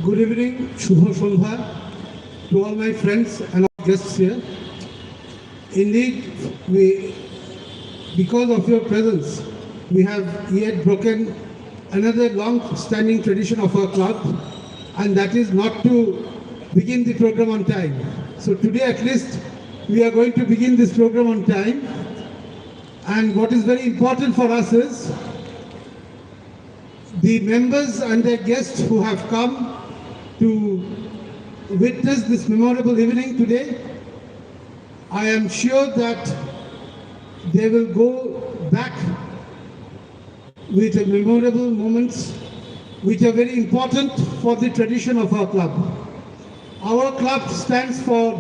Good evening, Shubha Sandhya, to all my friends and our guests here. Indeed, because of your presence, we have yet broken another long-standing tradition of our club, and that is not to begin the program on time. So today at least, we are going to begin this program on time. And what is very important for us is the members and their guests who have come to witness this memorable evening today. I am sure that they will go back with memorable moments which are very important for the tradition of our club. Our club stands for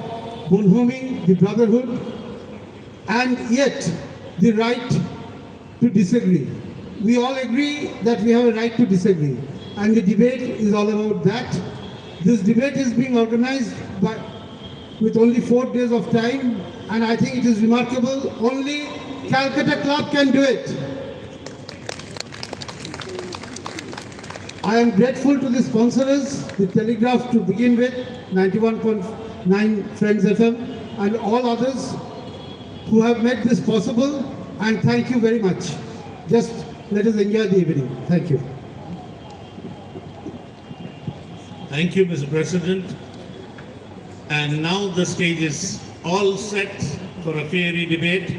bonhoming, the brotherhood, and yet the right to disagree. We all agree that we have a right to disagree, and the debate is all about that. This debate is being organized with only 4 days of time, and I think it is remarkable. Only Calcutta Club can do it. I am grateful to the sponsors, the Telegraph to begin with, 91.9 Friends FM, and all others who have made this possible, and thank you very much. Just let us enjoy the evening. Thank you. Thank you, Mr. President. And now the stage is all set for a fiery debate.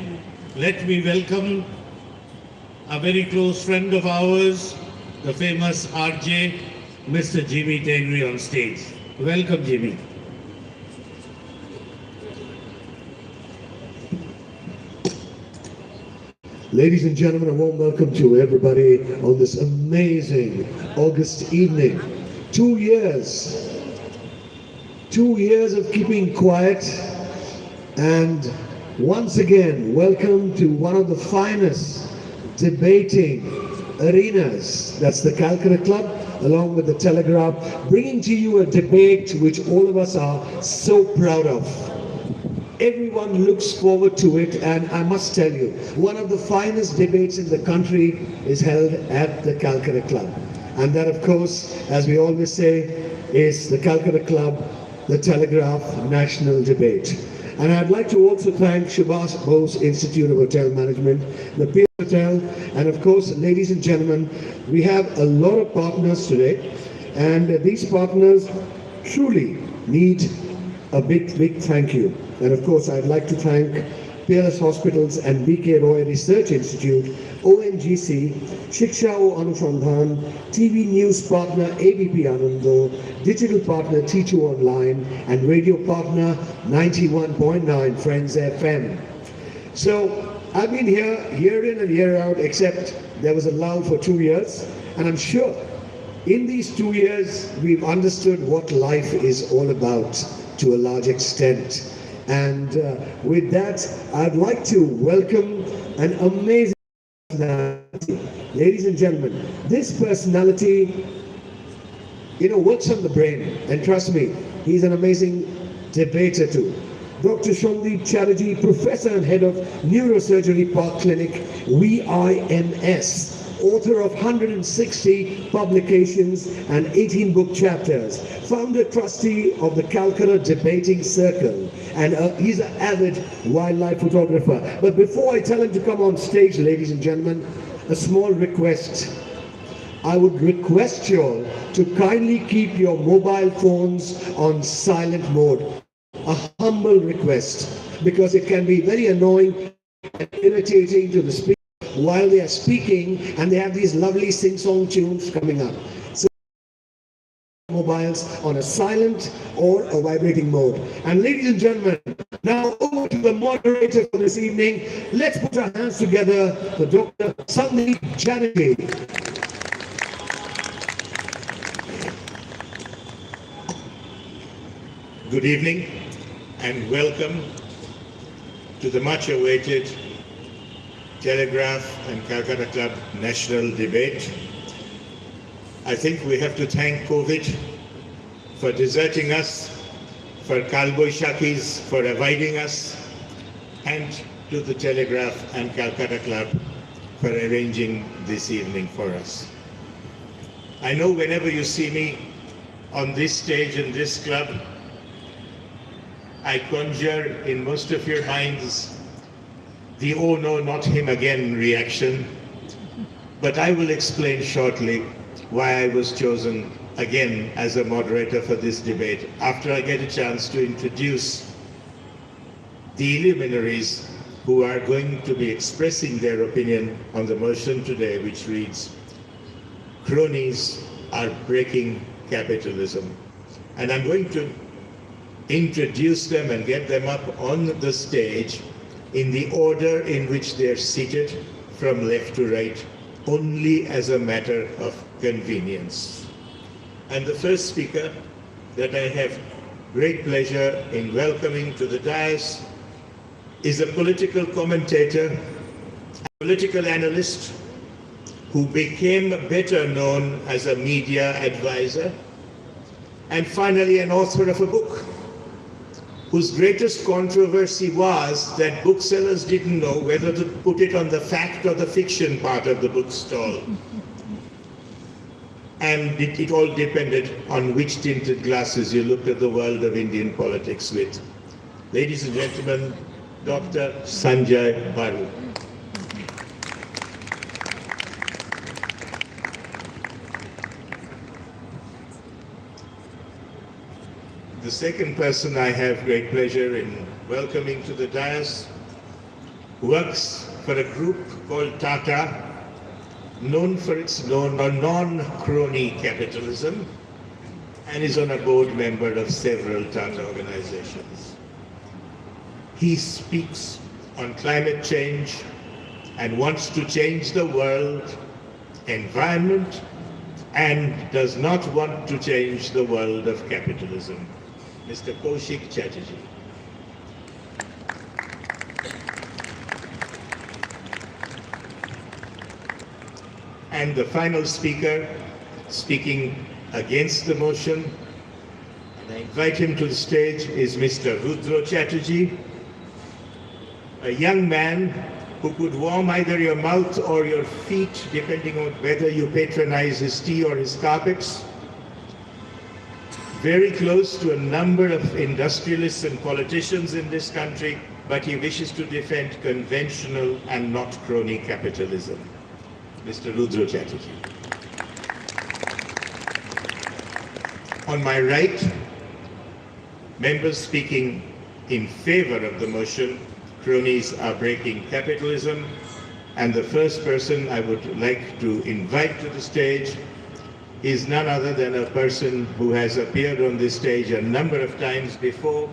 Let me welcome a very close friend of ours, the famous RJ, Mr. Jimmy Tangri on stage. Welcome, Jimmy. Ladies and gentlemen, a warm welcome to everybody on this amazing August evening. 2 years. 2 years of keeping quiet, and once again, welcome to one of the finest debating arenas. That's the Calcutta Club, along with the Telegraph, bringing to you a debate which all of us are so proud of. Everyone looks forward to it, and I must tell you, one of the finest debates in the country is held at the Calcutta Club. And that, of course, as we always say, is the Calcutta Club, the Telegraph National Debate. And I'd like to also thank Subhash Bose Institute of Hotel Management, the Pierce Hotel, and of course, ladies and gentlemen, we have a lot of partners today, and these partners truly need a big, big thank you. And of course, I'd like to thank Peerless Hospitals and BK Roy Research Institute, ONGC, Shiksha Anusandhan, TV news partner ABP Anando, digital partner Teacher Online, and radio partner 91.9 Friends FM. So I've been here year in and year out, except there was a lull for 2 years, and I'm sure in these 2 years we've understood what life is all about to a large extent. And with that, I'd like to welcome an amazing personality. Ladies and gentlemen, this personality, works on the brain. And trust me, he's an amazing debater too. Dr. Shandeep Chatterjee, Professor and Head of Neurosurgery Park Clinic, VIMS. Author of 160 publications and 18 book chapters, founder trustee of the Calcutta Debating Circle, and he's an avid wildlife photographer. But before I tell him to come on stage, ladies and gentlemen, a small request. I would request you all to kindly keep your mobile phones on silent mode. A humble request, because it can be very annoying and irritating to the speaker while they are speaking, and they have these lovely sing-song tunes coming up. So mobiles on a silent or a vibrating mode. And ladies and gentlemen, now over to the moderator for this evening. Let's put our hands together for Dr. Shandeep Chatterjee. Good evening and welcome to the much awaited Telegraph and Calcutta Club National Debate. I think we have to thank COVID for deserting us, for Kalboishakis for avoiding us, and to the Telegraph and Calcutta Club for arranging this evening for us. I know whenever you see me, on this stage in this club, I conjure in most of your minds the "oh no, not him again" reaction, but I will explain shortly why I was chosen again as a moderator for this debate after I get a chance to introduce the luminaries who are going to be expressing their opinion on the motion today, which reads, "Cronies are breaking capitalism." And I'm going to introduce them and get them up on the stage in the order in which they're seated from left to right, only as a matter of convenience. And the first speaker that I have great pleasure in welcoming to the dais is a political commentator, a political analyst who became better known as a media advisor, and finally an author of a book whose greatest controversy was that booksellers didn't know whether to put it on the fact or the fiction part of the bookstall. And it all depended on which tinted glasses you looked at the world of Indian politics with. Ladies and gentlemen, Dr. Sanjay Baru. The second person I have great pleasure in welcoming to the dais works for a group called Tata, known for its non-crony capitalism, and is on a board member of several Tata organizations. He speaks on climate change and wants to change the world, environment, and does not want to change the world of capitalism. Mr. Kaushik Chatterjee. And the final speaker, speaking against the motion, and I invite him to the stage, is Mr. Rudra Chatterjee, a young man who could warm either your mouth or your feet, depending on whether you patronize his tea or his carpets. Very close to a number of industrialists and politicians in this country, but he wishes to defend conventional and not crony capitalism. Mr. Rudra Chatterjee. On my right, members speaking in favor of the motion, "Cronies are breaking capitalism," and the first person I would like to invite to the stage is none other than a person who has appeared on this stage a number of times before,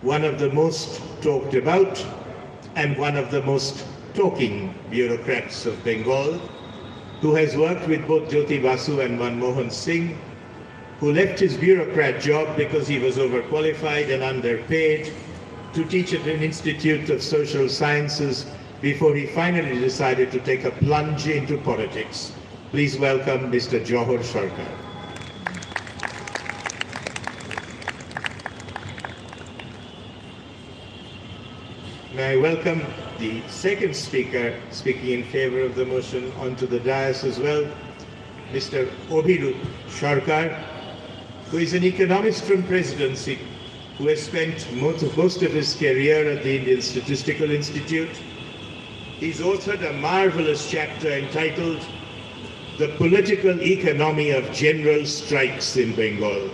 one of the most talked about and one of the most talking bureaucrats of Bengal, who has worked with both Jyoti Basu and Manmohan Singh, who left his bureaucrat job because he was overqualified and underpaid to teach at an Institute of Social Sciences before he finally decided to take a plunge into politics. Please welcome Mr. Johar Sarkar. May I welcome the second speaker speaking in favor of the motion onto the dais as well, Mr. Abhirup Sarkar, who is an economist from Presidency, who has spent most of his career at the Indian Statistical Institute. He's authored a marvelous chapter entitled "The Political Economy of General Strikes in Bengal."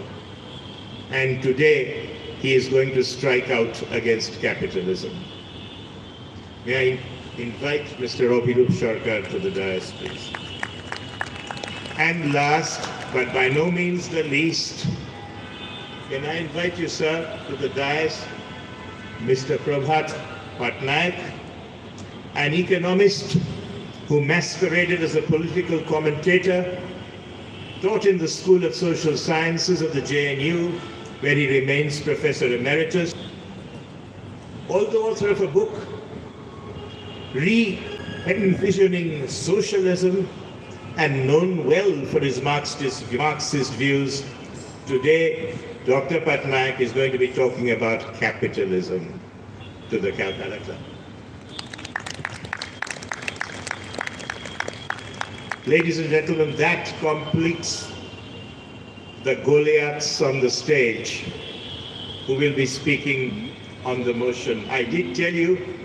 And today, he is going to strike out against capitalism. May I invite Mr. Abhirup Sarkar to the dais, please. And last, but by no means the least, can I invite you, sir, to the dais, Mr. Prabhat Patnaik, an economist who masqueraded as a political commentator, taught in the School of Social Sciences of the JNU, where he remains Professor Emeritus, although author of a book, Re-Envisioning Socialism, and known well for his Marxist views. Today, Dr. Patnaik is going to be talking about capitalism to the Calcutta Club. Ladies and gentlemen, that completes the Goliaths on the stage who will be speaking on the motion. I did tell you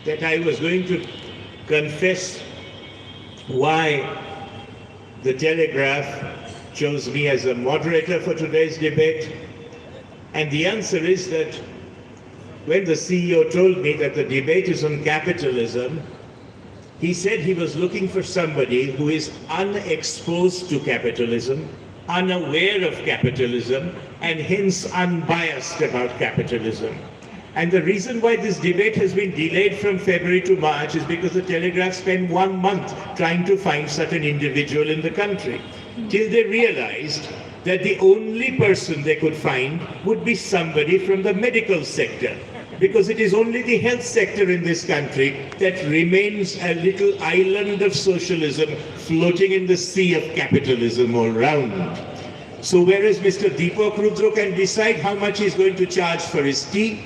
that I was going to confess why the Telegraph chose me as a moderator for today's debate. And the answer is that when the CEO told me that the debate is on capitalism, he said he was looking for somebody who is unexposed to capitalism, unaware of capitalism, and hence unbiased about capitalism. And the reason why this debate has been delayed from February to March is because the Telegraph spent 1 month trying to find such an individual in the country, till they realized that the only person they could find would be somebody from the medical sector, because it is only the health sector in this country that remains a little island of socialism floating in the sea of capitalism all round. So whereas Mr. Deepak Rudra can decide how much he's going to charge for his tea,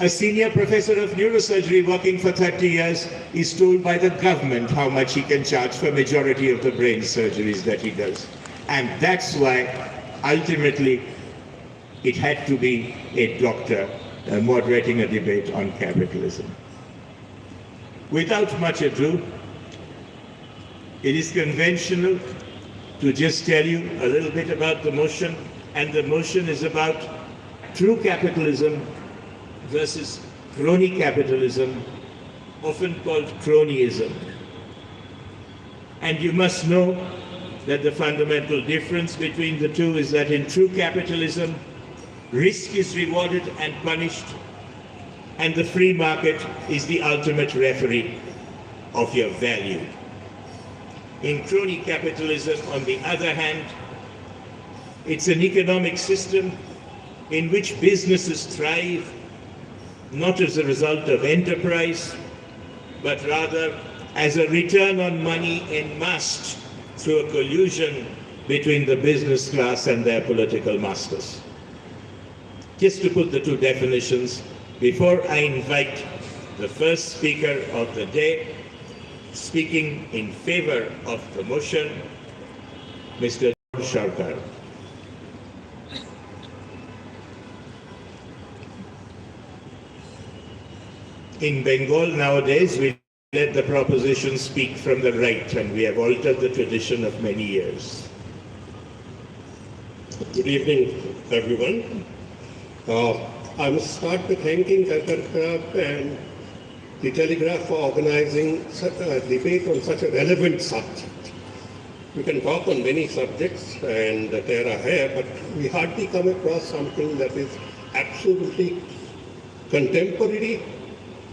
a senior professor of neurosurgery working for 30 years is told by the government how much he can charge for majority of the brain surgeries that he does. And that's why ultimately it had to be a doctor moderating a debate on capitalism. Without much ado, it is conventional to just tell you a little bit about the motion, and the motion is about true capitalism versus crony capitalism, often called cronyism. And you must know that the fundamental difference between the two is that in true capitalism, risk is rewarded and punished, and the free market is the ultimate referee of your value. In crony capitalism, on the other hand, it's an economic system in which businesses thrive not as a result of enterprise, but rather as a return on money en masse through a collusion between the business class and their political masters. Just to put the two definitions, before I invite the first speaker of the day, speaking in favor of the motion, Mr. Sharkar. In Bengal nowadays, we let the proposition speak from the right, and we have altered the tradition of many years. Good evening, everyone. I must start by thanking Calcutta and the Telegraph for organizing such a debate on such a relevant subject. We can talk on many subjects and there are here, but we hardly come across something that is absolutely contemporary,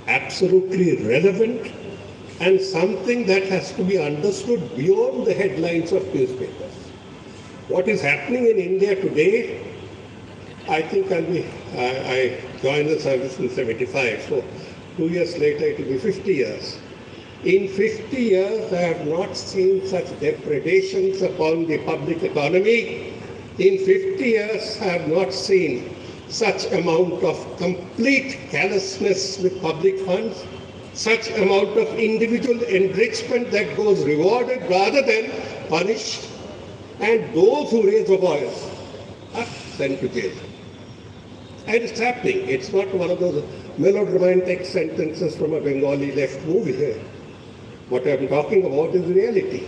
absolutely relevant, and something that has to be understood beyond the headlines of newspapers. What is happening in India today, I think I joined the service in 75, so 2 years later it will be 50 years. In 50 years, I have not seen such depredations upon the public economy. In 50 years, I have not seen such amount of complete callousness with public funds, such amount of individual enrichment that goes rewarded rather than punished, and those who raise a voice are sent to jail. And it's happening. It's not one of those melodramatic sentences from a Bengali left movie here. What I'm talking about is reality.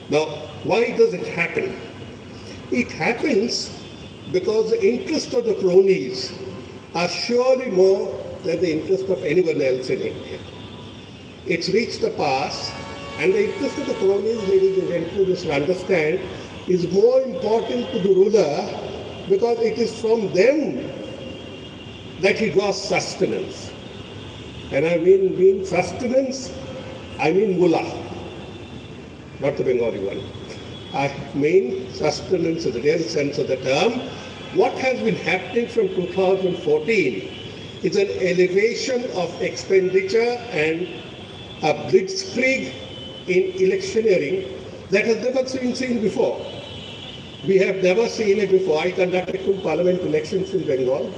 Now, why does it happen? It happens because the interest of the cronies are surely more than the interest of anyone else in India. It's reached the pass, and the interest of the cronies, ladies and gentlemen, just understand, is more important to the ruler because it is from them that he draws sustenance. And I mean sustenance, I mean mullah, not the Bengali one. I mean sustenance in the real sense of the term. What has been happening from 2014 is an elevation of expenditure and a blitzkrieg in electioneering that has never been seen before. We have never seen it before. I conducted 2 parliament elections in Bengal,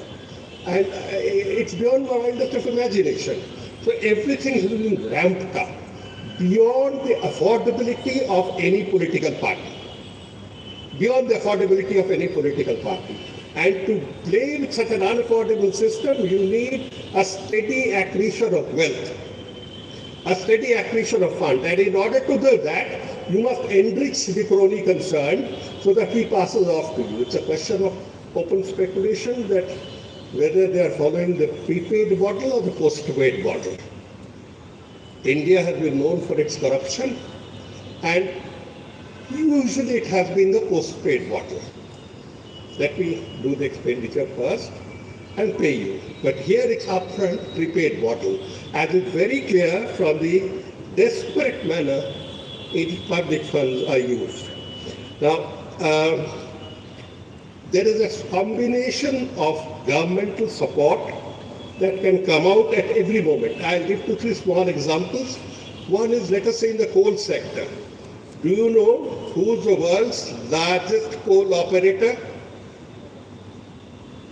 and it's beyond my wildest of imagination. So everything has been ramped up beyond the affordability of any political party. beyond the affordability of any political party. And to play with such an unaffordable system, you need a steady accretion of wealth, a steady accretion of funds. And in order to do that, you must enrich the crony concerned so that he passes off to you. It's a question of open speculation that whether they are following the prepaid model or the postpaid model. India has been known for its corruption, and usually it has been the postpaid model. Let me do the expenditure first and pay you. But here it's upfront prepaid model, as it's very clear from the desperate manner in which public funds are used. Now, there is a combination of governmental support that can come out at every moment. I'll give 2-3 small examples. One is, let us say, in the coal sector. Do you know who's the world's largest coal operator?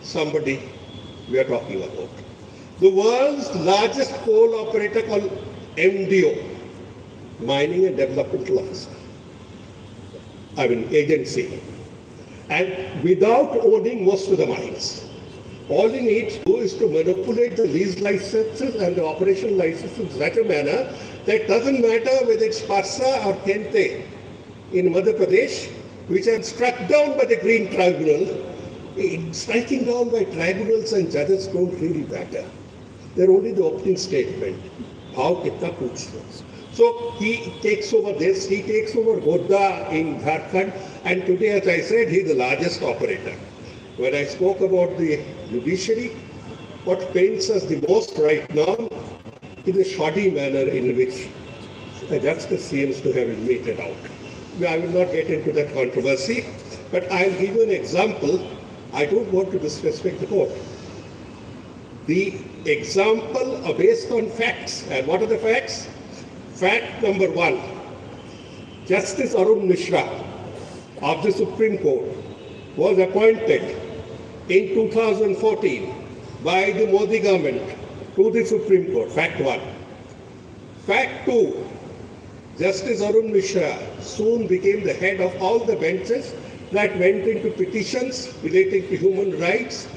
Somebody we are talking about. The world's largest coal operator called MDO, Mining and Developmental Officer. Agency. And without owning most of the mines. All he needs to do is to manipulate the lease licenses and the operation licenses in such a manner that it doesn't matter whether it's Parsa or Kente in Madhya Pradesh, which are struck down by the Green Tribunal. Striking down by tribunals and judges don't really matter. They're only the opening statement. How kitna puchhos. So he takes over this, he takes over Godda in Jharkhand, and today, as I said, he's the largest operator. When I spoke about the judiciary, what pains us the most right now is the shoddy manner in which justice seems to have been meted out. I will not get into that controversy, but I'll give you an example. I don't want to disrespect the court. The example are based on facts. And what are the facts? Fact number 1, Justice Arun Mishra of the Supreme Court was appointed in 2014 by the Modi government to the Supreme Court. Fact 1. Fact 2, Justice Arun Mishra soon became the head of all the benches that went into petitions relating to human rights,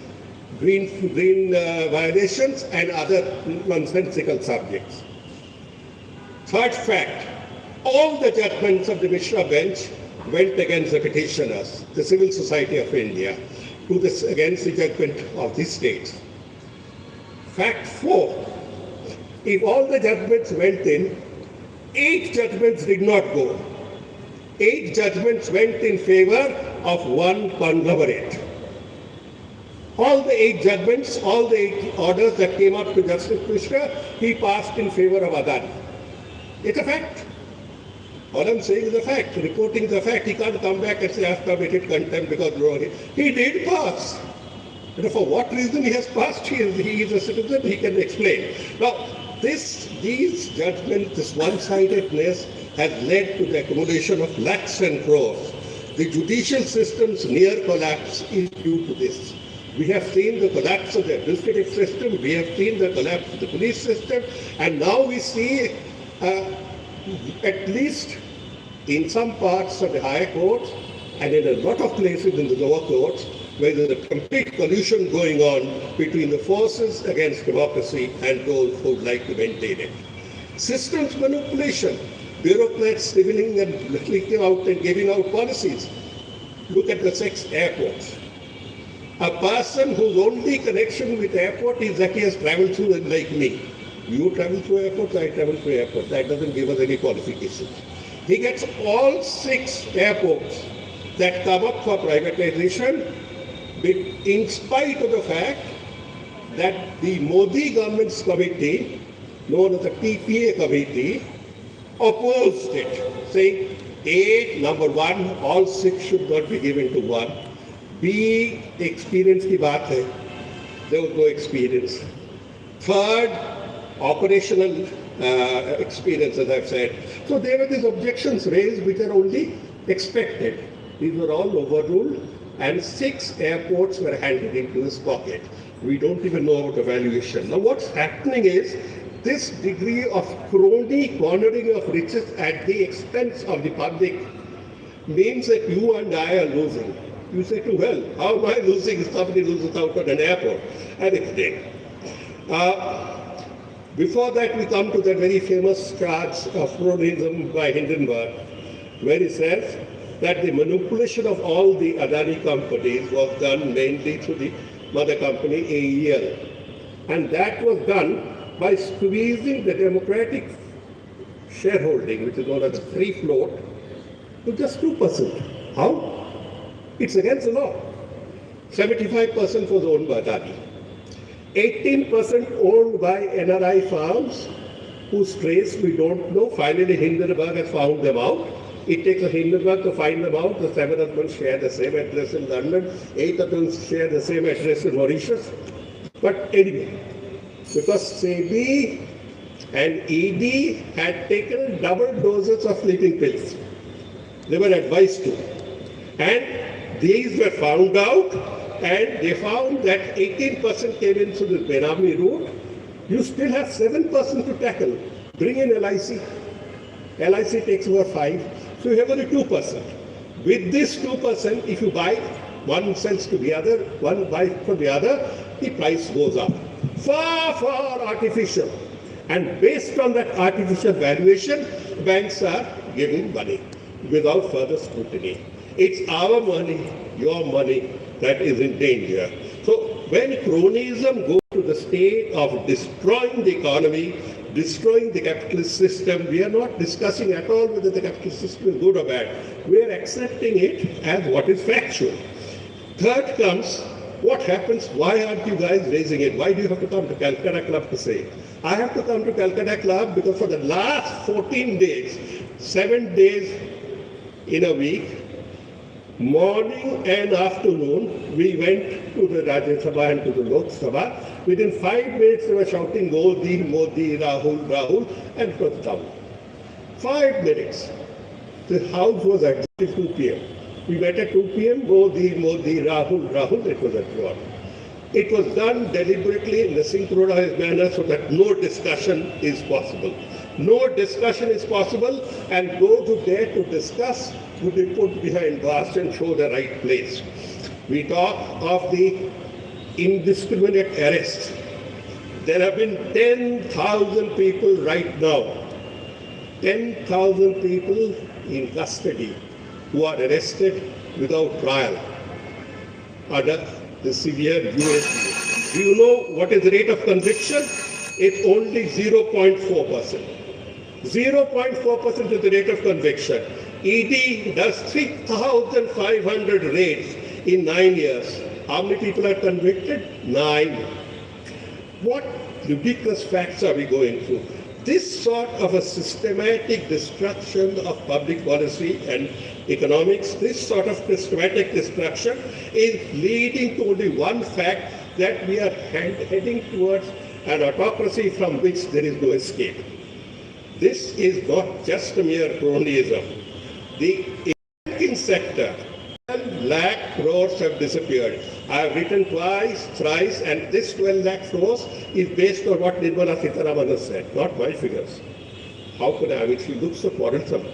green violations, and other nonsensical subjects. Third fact, all the judgments of the Mishra bench went against the petitioners, the civil society of India, against the judgment of the states. Fact 4, if all the judgments went in, 8 judgments did not go. 8 judgments went in favor of one conglomerate. All the 8 judgments, all the 8 orders that came up to Justice Mishra, he passed in favor of Adani. It's a fact. All I'm saying is a fact, reporting the fact. He can't come back and say, I've committed contempt because he did pass. And for what reason he has passed, he is a citizen, he can explain. Now, these judgments, this one-sidedness has led to the accumulation of lakhs and crores. The judicial system's near collapse is due to this. We have seen the collapse of the administrative system, we have seen the collapse of the police system, and now we see at least in some parts of the higher courts and in a lot of places in the lower courts where there is a complete collusion going on between the forces against democracy and those who would like to maintain it. Systems manipulation, bureaucrats revealing and leaking out and giving out policies. Look at the 6 airports. A person whose only connection with the airport is that he has traveled through it like me. You travel through airports, I travel through airports. That doesn't give us any qualifications. He gets all 6 airports that come up for privatization in spite of the fact that the Modi government's committee, known as the PPA committee, opposed it, saying, A, number 1, all 6 should not be given to one. B, experience ki baat hai. There was no experience. Third, operational experience, as I've said. So there were these objections raised which are only expected. These were all overruled, and 6 airports were handed into his pocket. We don't even know about evaluation. Now what's happening is this degree of crony cornering of riches at the expense of the public means that you and I are losing. You say to, well, how am I losing if somebody loses out at an airport? And it's dead. Before that, we come to that very famous charge of cronyism by Hindenburg, where he says that the manipulation of all the Adani companies was done mainly through the mother company, AEL. And that was done by squeezing the democratic shareholding, which is known as free float, to just 2%. How? It's against the law. 75% was owned by Adani. 18% owned by NRI firms whose trace we don't know. Finally, Hindenburg has found them out. It takes a Hindenburg to find them out. The 7 of them share the same address in London. 8 of them share the same address in Mauritius. But anyway, because SEBI and ED had taken double doses of sleeping pills. They were advised to. And these were found out, and they found that 18% came in through the Benami route. You still have 7% to tackle. Bring in LIC. LIC takes over 5%. So you have only 2%. With this 2%, if you buy, one sells to the other, one buys from the other, the price goes up. Far, far artificial. And based on that artificial valuation, banks are giving money without further scrutiny. It's our money, your money, that is in danger. So when cronyism goes to the state of destroying the economy, destroying the capitalist system, we are not discussing at all whether the capitalist system is good or bad. We are accepting it as what is factual. Third comes, what happens? Why aren't you guys raising it? Why do you have to come to Calcutta Club to say it? I have to come to Calcutta Club because for the last 14 days, 7 days in a week, morning and afternoon, we went to the Rajya Sabha and to the Lok Sabha. Within 5 minutes, they were shouting, Modi, Modi, Rahul, Rahul, and it was down. 5 minutes. The house was at 2 p.m. We met at 2 p.m., Modi, Modi, Rahul, Rahul, it was at 1. It was done deliberately in a synchronized manner so that no discussion is possible. No discussion is possible, and those who dare to discuss would be put behind bars and show the right place. We talk of the indiscriminate arrest. There have been 10,000 people right now, 10,000 people in custody who are arrested without trial under the severe USP. Do you know what is the rate of conviction? It's only 0.4%. 0.4% is the rate of conviction. ED does 3,500 raids in 9 years. How many people are convicted? 9. What ridiculous facts are we going through? This sort of a systematic destruction of public policy and economics, this sort of systematic destruction is leading to only one fact, that we are heading towards an autocracy from which there is no escape. This is not just a mere cronyism. The banking sector, 12 lakh crores have disappeared. I have written twice, thrice, and this 12 lakh crores is based on what Nirmala Sitharaman has said, not my figures. How could I? I mean, she looks so quarrelsome.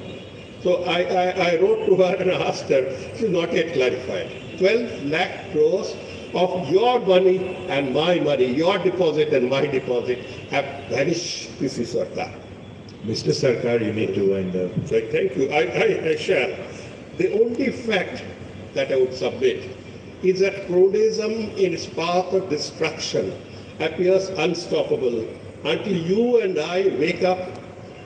So I wrote to her and asked her, she's not yet clarified. 12 lakh crores of your money and my money, your deposit and my deposit have vanished. This is Sarkar. Mr. Sarkar, you need to wind up. So thank you. I shall. The only fact that I would submit is that cronyism in its path of destruction appears unstoppable until you and I wake up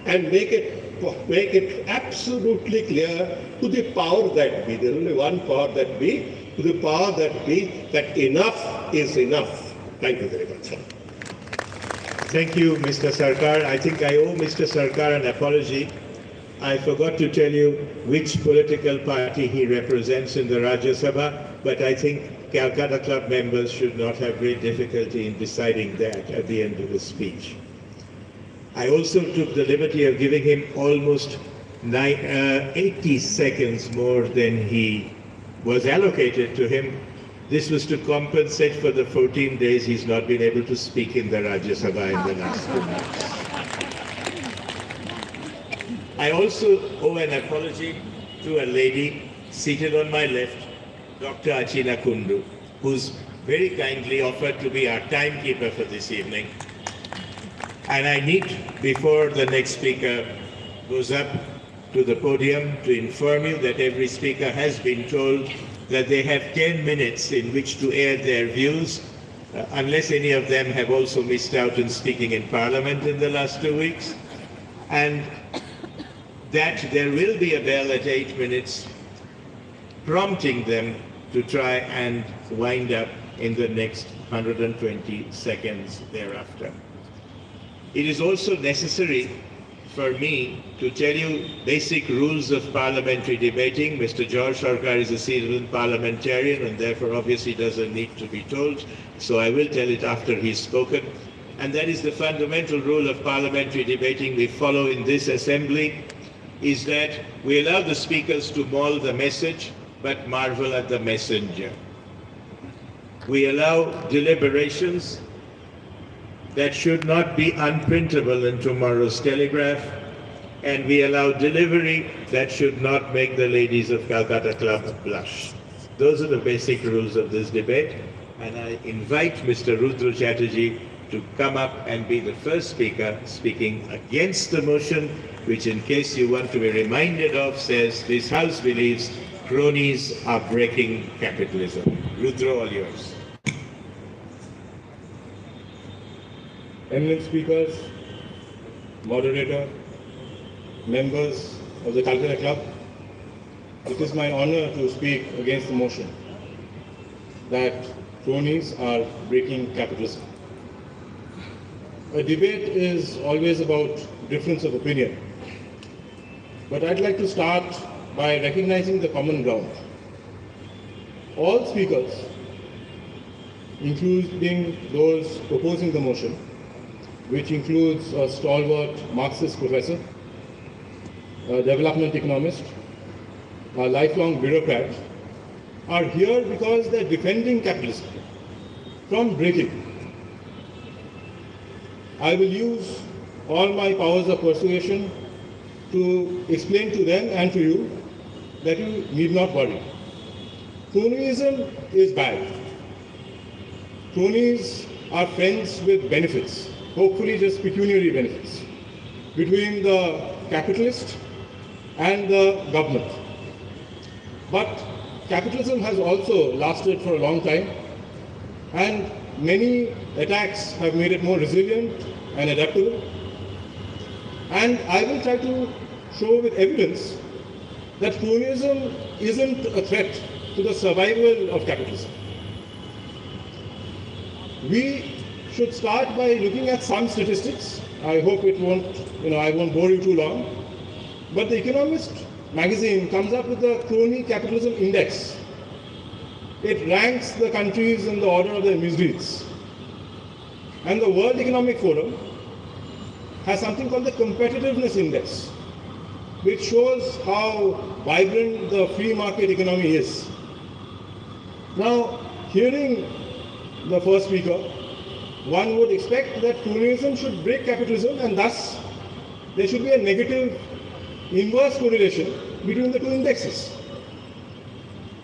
and make it absolutely clear to the power that be. There is only one power that be, to the power that be, that enough is enough. Thank you very much. Thank you, Mr. Sarkar. I think I owe Mr. Sarkar an apology. I forgot to tell you which political party he represents in the Rajya Sabha, but I think Calcutta Club members should not have great difficulty in deciding that at the end of the speech. I also took the liberty of giving him almost 80 seconds more than he was allocated to him. This was to compensate for the 14 days he's not been able to speak in the Rajya Sabha in the last 2 months. I also owe an apology to a lady seated on my left, Dr. Achina Kundu, who's very kindly offered to be our timekeeper for this evening. And I need, before the next speaker goes up to the podium, to inform you that every speaker has been told that they have 10 minutes in which to air their views, unless any of them have also missed out on speaking in Parliament in the last 2 weeks. And that there will be a bell at 8 minutes prompting them to try and wind up in the next 120 seconds thereafter. It is also necessary for me to tell you basic rules of parliamentary debating. Mr. George Sarkar is a seasoned parliamentarian and therefore obviously doesn't need to be told, so I will tell it after he's spoken. And that is the fundamental rule of parliamentary debating we follow in this assembly, is that we allow the speakers to maul the message, but marvel at the messenger. We allow deliberations that should not be unprintable in tomorrow's Telegraph, and we allow delivery that should not make the ladies of Calcutta Club blush. Those are the basic rules of this debate, and I invite Mr. Rudra Chatterjee to come up and be the first speaker speaking against the motion, which, in case you want to be reminded of, says this House believes cronies are breaking capitalism. Rudra, all yours. Eminent speakers, moderator, members of the Calcutta Club, it is my honor to speak against the motion that cronies are breaking capitalism. A debate is always about difference of opinion, but I'd like to start by recognizing the common ground. All speakers, including those proposing the motion, which includes a stalwart Marxist professor, a development economist, a lifelong bureaucrat, are here because they're defending capitalism from breaking. I will use all my powers of persuasion to explain to them and to you that you need not worry. Cronyism is bad. Cronies are friends with benefits, hopefully just pecuniary benefits, between the capitalist and the government. But capitalism has also lasted for a long time, and many attacks have made it more resilient and adaptable. And I will try to show with evidence that cronyism isn't a threat to the survival of capitalism. We should start by looking at some statistics. I hope it won't, I won't bore you too long. But the Economist magazine comes up with the crony capitalism index. It ranks the countries in the order of their misdeeds. And the World Economic Forum has something called the competitiveness index, which shows how vibrant the free market economy is. Now, hearing the first speaker, one would expect that cronyism should break capitalism, and thus there should be a negative inverse correlation between the two indexes.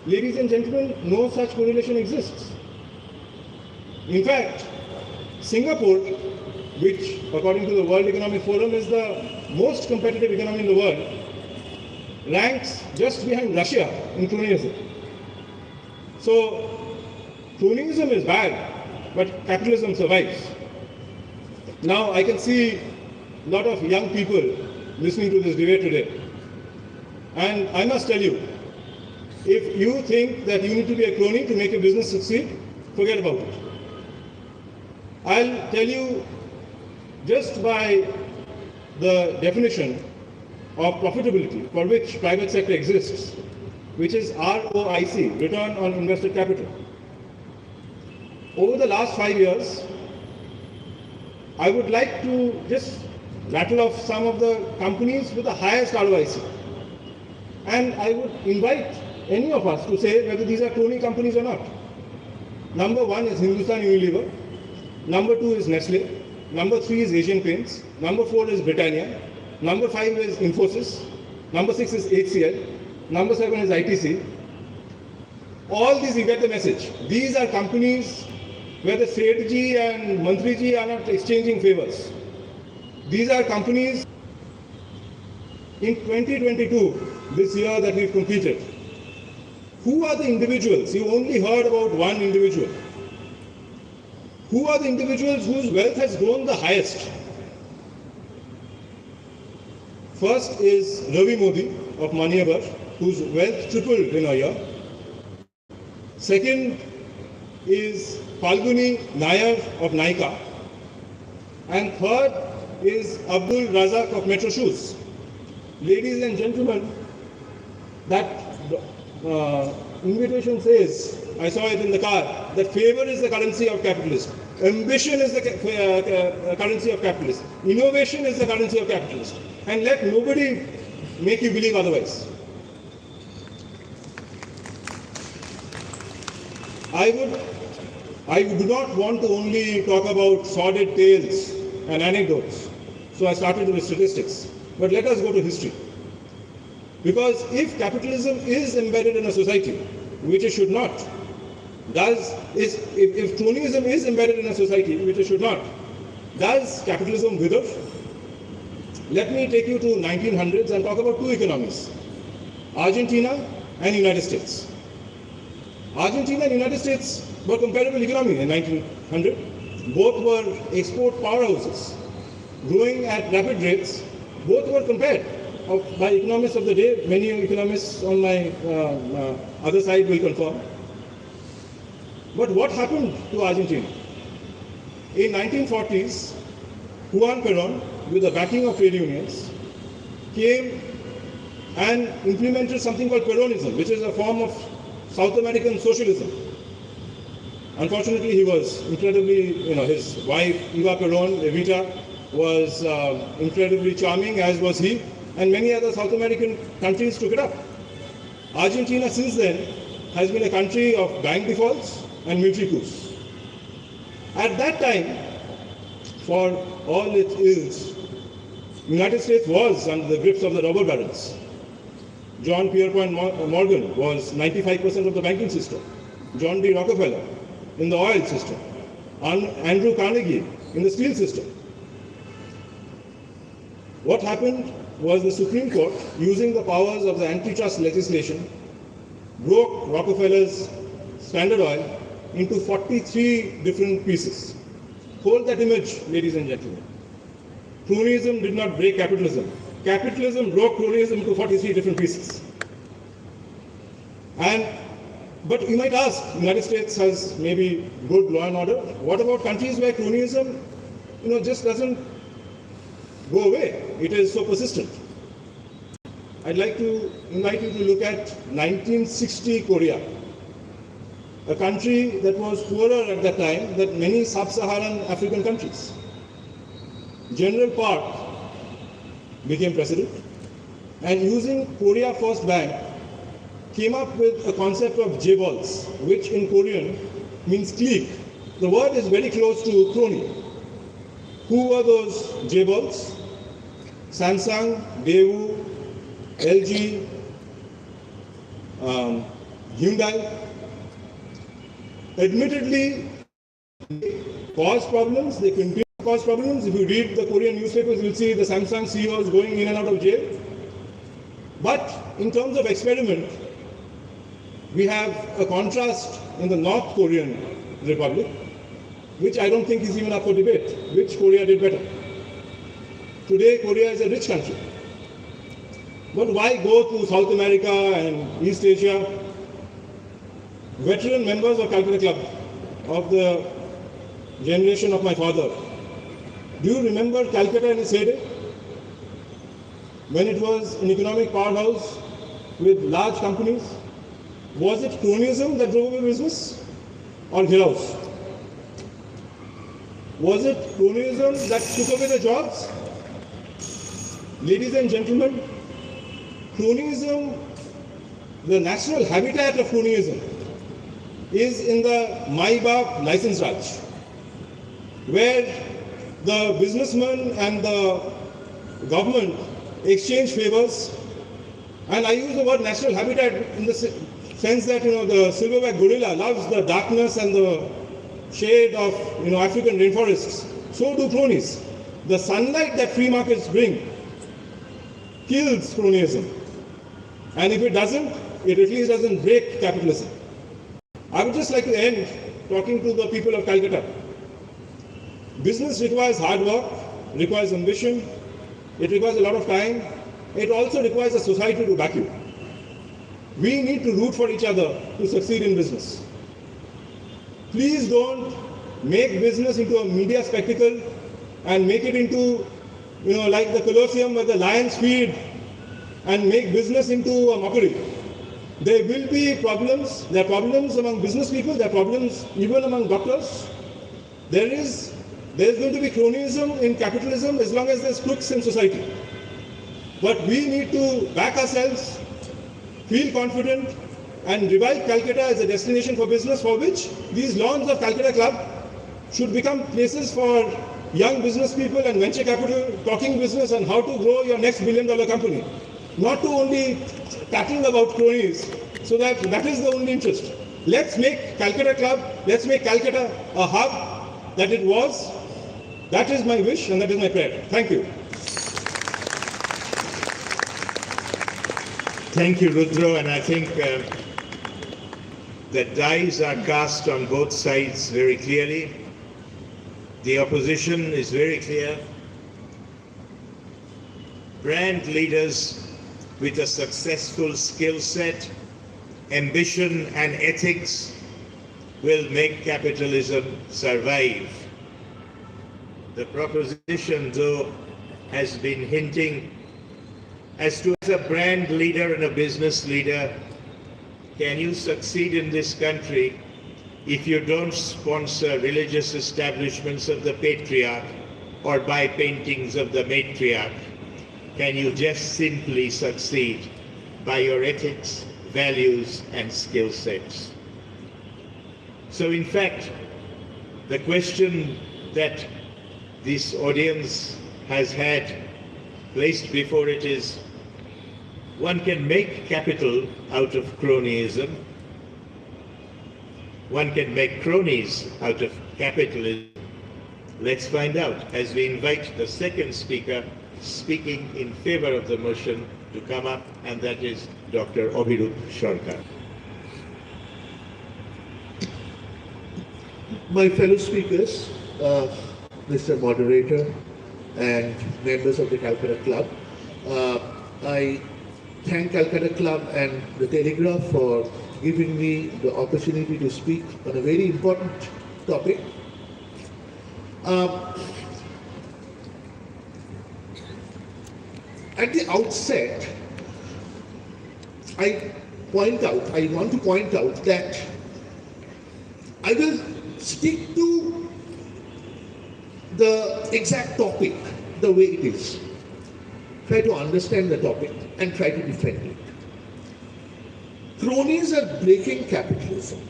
Ladies and gentlemen, no such correlation exists. In fact, Singapore, which according to the World Economic Forum is the most competitive economy in the world, ranks just behind Russia in cronyism. So, cronyism is bad, but capitalism survives. Now, I can see a lot of young people listening to this debate today. And I must tell you, if you think that you need to be a crony to make your business succeed, forget about it. I'll tell you, just by the definition of profitability for which private sector exists, which is ROIC, Return on Invested Capital. Over the last 5 years, I would like to just rattle off some of the companies with the highest ROIC. And I would invite any of us to say whether these are crony companies or not. Number 1 is Hindustan Unilever. Number 2 is Nestle. Number 3 is Asian Paints. Number 4 is Britannia. Number 5 is Infosys. Number 6 is HCL. number 7 is ITC. All these, you get the message. These are companies where the Sethji and Mantriji are not exchanging favors. These are companies in 2022, this year that we've completed. Who are the individuals? You only heard about one individual. Who are the individuals whose wealth has grown the highest? First is Ravi Modi of Manyavar, whose wealth tripled in a year. Second is Falguni Nayar of Nykaa. And third is Abdul Razak of Metro Shoes. Ladies and gentlemen, that invitation says, I saw it in the car, that favor is the currency of capitalism. Ambition is the currency of capitalism. Innovation is the currency of capitalism. And let nobody make you believe otherwise. I do not want to only talk about sordid tales and anecdotes. So I started with statistics. But let us go to history. Because if capitalism is embedded in a society, which it should not, if cronyism is embedded in a society, which it should not, does capitalism wither? Let me take you to 1900s and talk about two economies, Argentina and United States. Argentina and United States were comparable economies in 1900. Both were export powerhouses, growing at rapid rates. Both were compared by economists of the day. Many economists on my other side will confirm. But what happened to Argentina? In 1940s, Juan Perón, with the backing of trade unions, came and implemented something called Peronism, which is a form of South American socialism. Unfortunately, he was incredibly, his wife, Eva Perón, Evita, was incredibly charming, as was he, and many other South American countries took it up. Argentina, since then, has been a country of bank defaults and military coups. At that time, for all its ills, United States was under the grips of the robber barons. John Pierpont Morgan was 95% of the banking system. John D. Rockefeller in the oil system. Andrew Carnegie in the steel system. What happened was the Supreme Court, using the powers of the antitrust legislation, broke Rockefeller's Standard Oil into 43 different pieces. Hold that image, ladies and gentlemen. Cronyism did not break capitalism. Capitalism broke cronyism into 43 different pieces. But you might ask, the United States has maybe good law and order. What about countries where cronyism, just doesn't go away? It is so persistent. I'd like to invite you to look at 1960 Korea, a country that was poorer at that time than many sub-Saharan African countries. General Park became president, and using Korea First Bank, came up with a concept of J-balls, which in Korean means clique. The word is very close to crony. Who were those J-balls? Samsung, Daewoo, LG, Hyundai. Admittedly, they caused problems, they continue to cause problems. If you read the Korean newspapers, you'll see the Samsung CEOs going in and out of jail. But in terms of experiment, we have a contrast in the North Korean Republic, which I don't think is even up for debate. Which Korea did better? Today, Korea is a rich country. But why go to South America and East Asia? Veteran members of Calcutta Club of the generation of my father, do you remember Calcutta in its heyday? When it was an economic powerhouse with large companies? Was it cronyism that drove away business, or Hillaus? Was it cronyism that took away the jobs? Ladies and gentlemen, cronyism, the national habitat of cronyism, is in the Mai-Baap license Raj, where the businessman and the government exchange favors, And I use the word natural habitat in the sense that, the silverback gorilla loves the darkness and the shade of, African rainforests. So do cronies. The sunlight that free markets bring kills cronyism. And if it doesn't, it at least doesn't break capitalism. I would just like to end talking to the people of Calcutta. Business requires hard work, requires ambition, it requires a lot of time. It also requires a society to back you. We need to root for each other to succeed in business. Please don't make business into a media spectacle and make it into, like the Colosseum where the lions feed, and make business into a mockery. There will be problems. There are problems among business people. There are problems even among doctors. There's going to be cronyism in capitalism as long as there's crooks in society. But we need to back ourselves, feel confident, and revive Calcutta as a destination for business, for which these lawns of Calcutta Club should become places for young business people and venture capital talking business and how to grow your next billion-dollar company. Not to only tattle about cronies, so that is the only interest. Let's make Calcutta Club, let's make Calcutta a hub that it was. That is my wish and that is my prayer. Thank you. Thank you, Rudra, and I think the dies are cast on both sides very clearly. The opposition is very clear. Brand leaders with a successful skill set, ambition and ethics will make capitalism survive. The proposition, though, has been hinting as to, as a brand leader and a business leader, can you succeed in this country if you don't sponsor religious establishments of the patriarch or buy paintings of the matriarch? Can you just simply succeed by your ethics, values, and skill sets? So in fact, the question that this audience has had placed before it is, one can make capital out of cronyism. One can make cronies out of capitalism. Let's find out as we invite the second speaker speaking in favor of the motion to come up, and that is Dr. Abhirup Sarkar. My fellow speakers, Mr. Moderator, and members of the Calcutta Club, I thank Calcutta Club and the Telegraph for giving me the opportunity to speak on a very important topic. At the outset, I want to point out that I will stick to the exact topic the way it is. Try to understand the topic and try to defend it. Cronies are breaking capitalism.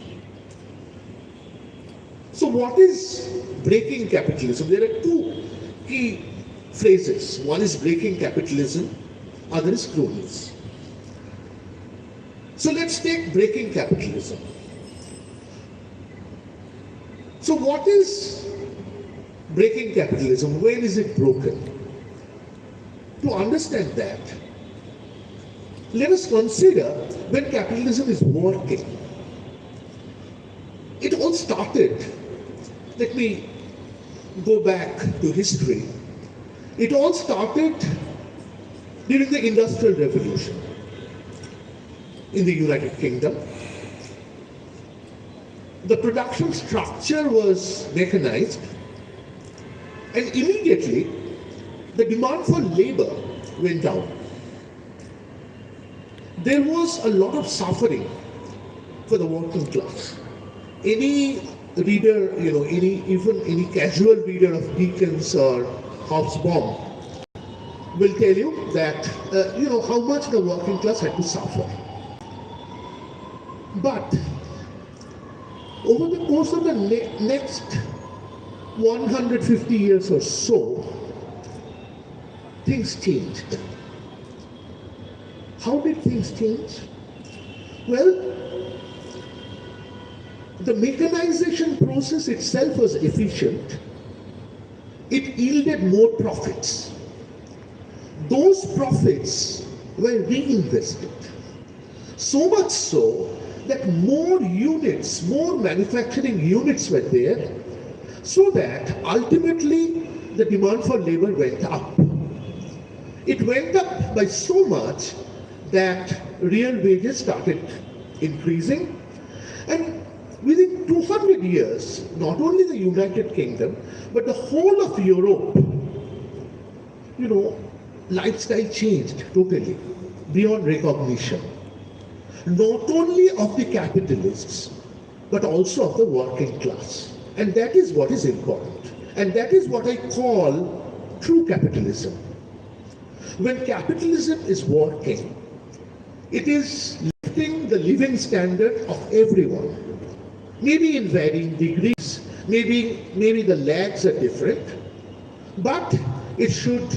So what is breaking capitalism? There are two key phrases. One is breaking capitalism, other is cronies. So let's take breaking capitalism. So what is breaking capitalism? When is it broken? To understand that, let us consider when capitalism is working. It all started, let me go back to history. It all started during the Industrial Revolution in the United Kingdom. The production structure was mechanized, and immediately the demand for labor went down. There was a lot of suffering for the working class. Any reader, even any casual reader of Dickens or Hobsbawm will tell you that, how much the working class had to suffer. But over the course of the next 150 years or so, things changed. How did things change? Well, the mechanization process itself was efficient. It yielded more profits. Those profits were reinvested. So much so that more units, more manufacturing units were there, so that ultimately the demand for labor went up. It went up by so much that real wages started increasing, and within 200 years, not only the United Kingdom, but the whole of Europe, lifestyle changed totally, beyond recognition. Not only of the capitalists, but also of the working class. And that is what is important. And that is what I call true capitalism. When capitalism is working, it is lifting the living standard of everyone. Maybe in varying degrees, maybe the lags are different, but it should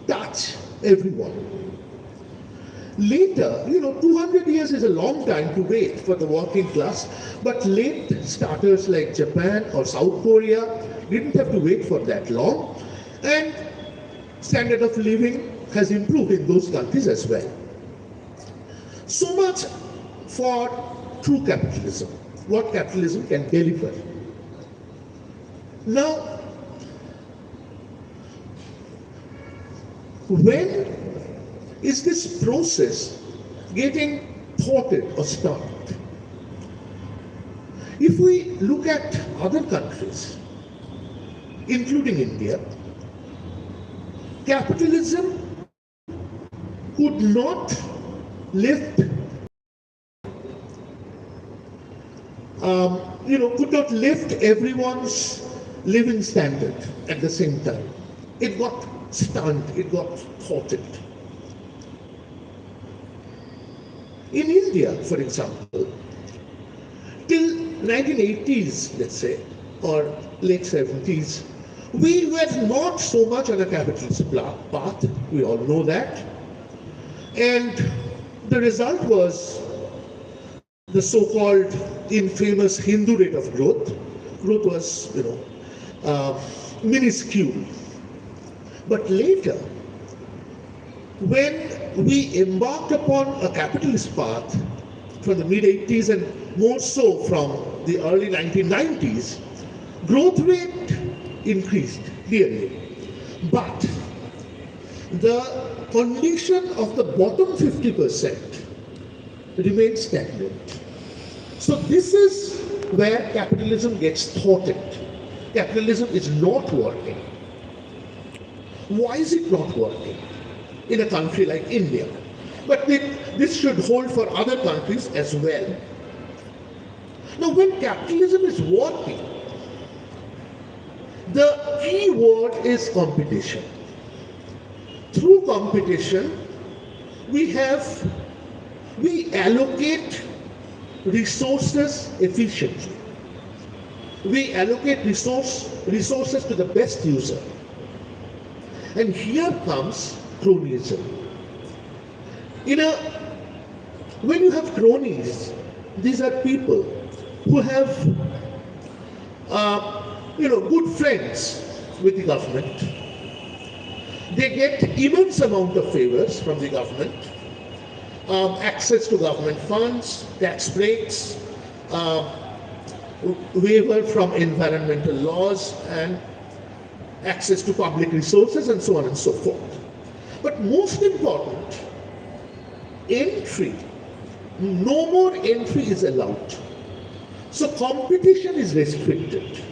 touch everyone. Later, 200 years is a long time to wait for the working class, but late starters like Japan or South Korea didn't have to wait for that long, and standard of living has improved in those countries as well. So much for true capitalism, what capitalism can deliver. Now, when is this process getting thwarted or stopped? If we look at other countries, including India, capitalism could not lift everyone's living standard at the same time. It got stunned, it got thwarted. In India, for example, till 1980s, let's say, or late 70s, we were not so much on a capitalist path, we all know that. And the result was the so-called infamous Hindu rate of growth. Growth was, minuscule. But later, when we embarked upon a capitalist path from the mid-80s and more so from the early 1990s, growth rate increased clearly. But the condition of the bottom 50% remains stagnant. So this is where capitalism gets thwarted. Capitalism is not working. Why is it not working in a country like India? But this should hold for other countries as well. Now, when capitalism is working, the key word is competition. Through competition, we allocate resources efficiently. We allocate resources to the best user. And here comes cronyism. When you have cronies, these are people who have good friends with the government. They get immense amount of favors from the government, access to government funds, tax breaks, waiver from environmental laws, and access to public resources, and so on and so forth. But most important, entry. No more entry is allowed. So competition is restricted.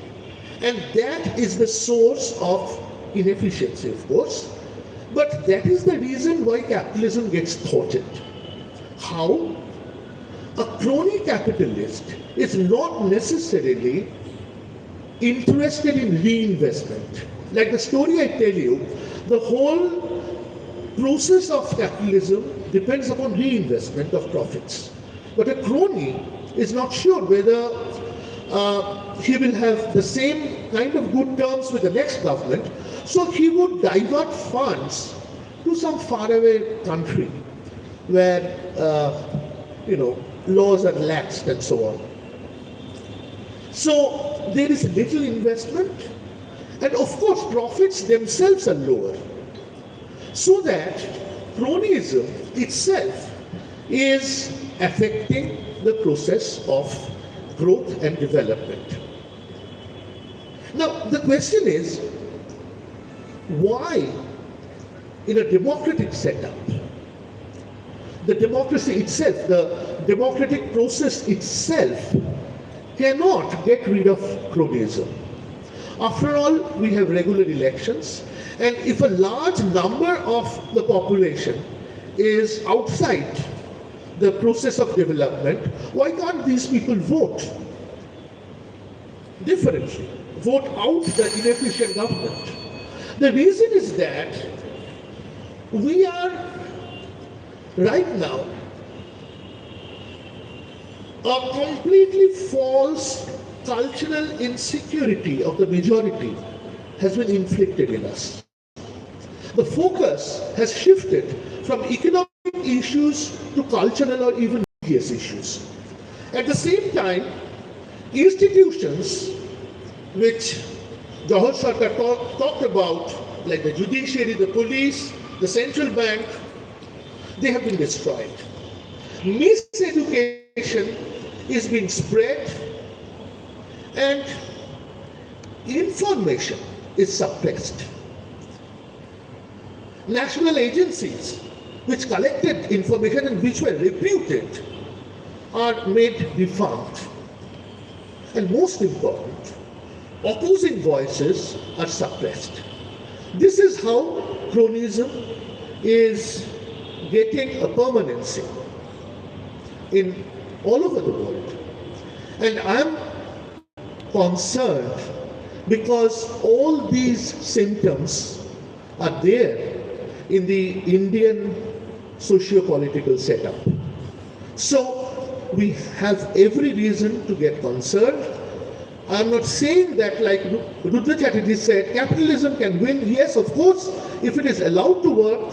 And that is the source of inefficiency, of course. But that is the reason why capitalism gets thwarted. How? A crony capitalist is not necessarily interested in reinvestment. Like the story I tell you, the whole process of capitalism depends upon reinvestment of profits. But a crony is not sure whether he will have the same kind of good terms with the next government, so he would divert funds to some faraway country where laws are laxed and so on. So there is little investment, and of course profits themselves are lower. So that cronyism itself is affecting the process of growth and development. Now the question is, why in a democratic setup, the democracy itself, the democratic process itself cannot get rid of cronyism? After all, we have regular elections, and if a large number of the population is outside the process of development, why can't these people vote differently, vote out the inefficient government? The reason is that we are right now a completely false cultural insecurity of the majority has been inflicted in us. The focus has shifted from economic issues to cultural or even religious issues. At the same time, institutions which Jawahar Sarkar talked about, like the judiciary, the police, the central bank, they have been destroyed. Miseducation is being spread, and information is suppressed. National agencies which collected information and which were reputed are made defunct. And most important, opposing voices are suppressed. This is how cronyism is getting a permanency in all over the world. And I'm concerned because all these symptoms are there in the Indian socio-political setup. So we have every reason to get concerned. I'm not saying that, like Rudra Chatterjee said, capitalism can win. Yes, of course, if it is allowed to work,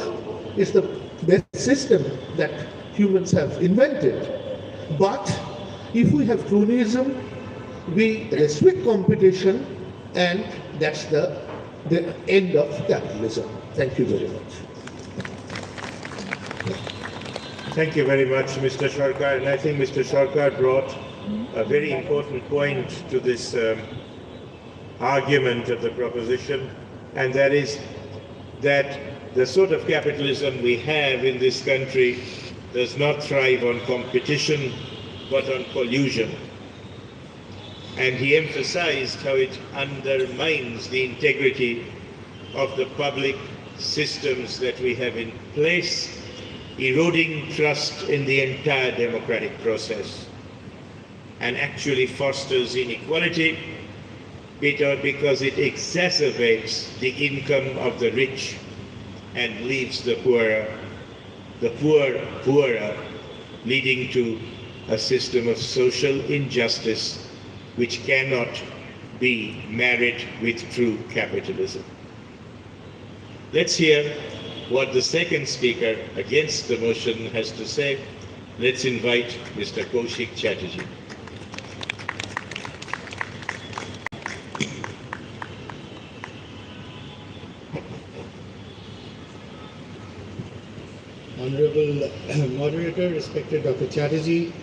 it's the best system that humans have invented. But if we have cronyism, we restrict competition, and that's the end of capitalism. Thank you very much. Thank you very much, Mr. Sarkar. And I think Mr. Sarkar brought a very important point to this argument of the proposition, and that is that the sort of capitalism we have in this country does not thrive on competition, but on collusion. And he emphasized how it undermines the integrity of the public systems that we have in place, eroding trust in the entire democratic process, and actually fosters inequality because it exacerbates the income of the rich and leaves the poor poorer, leading to a system of social injustice which cannot be married with true capitalism. Let's hear what the second speaker against the motion has to say. Let's invite Mr. Kaushik Chatterjee. Honorable Moderator, respected Dr. Chatterjee,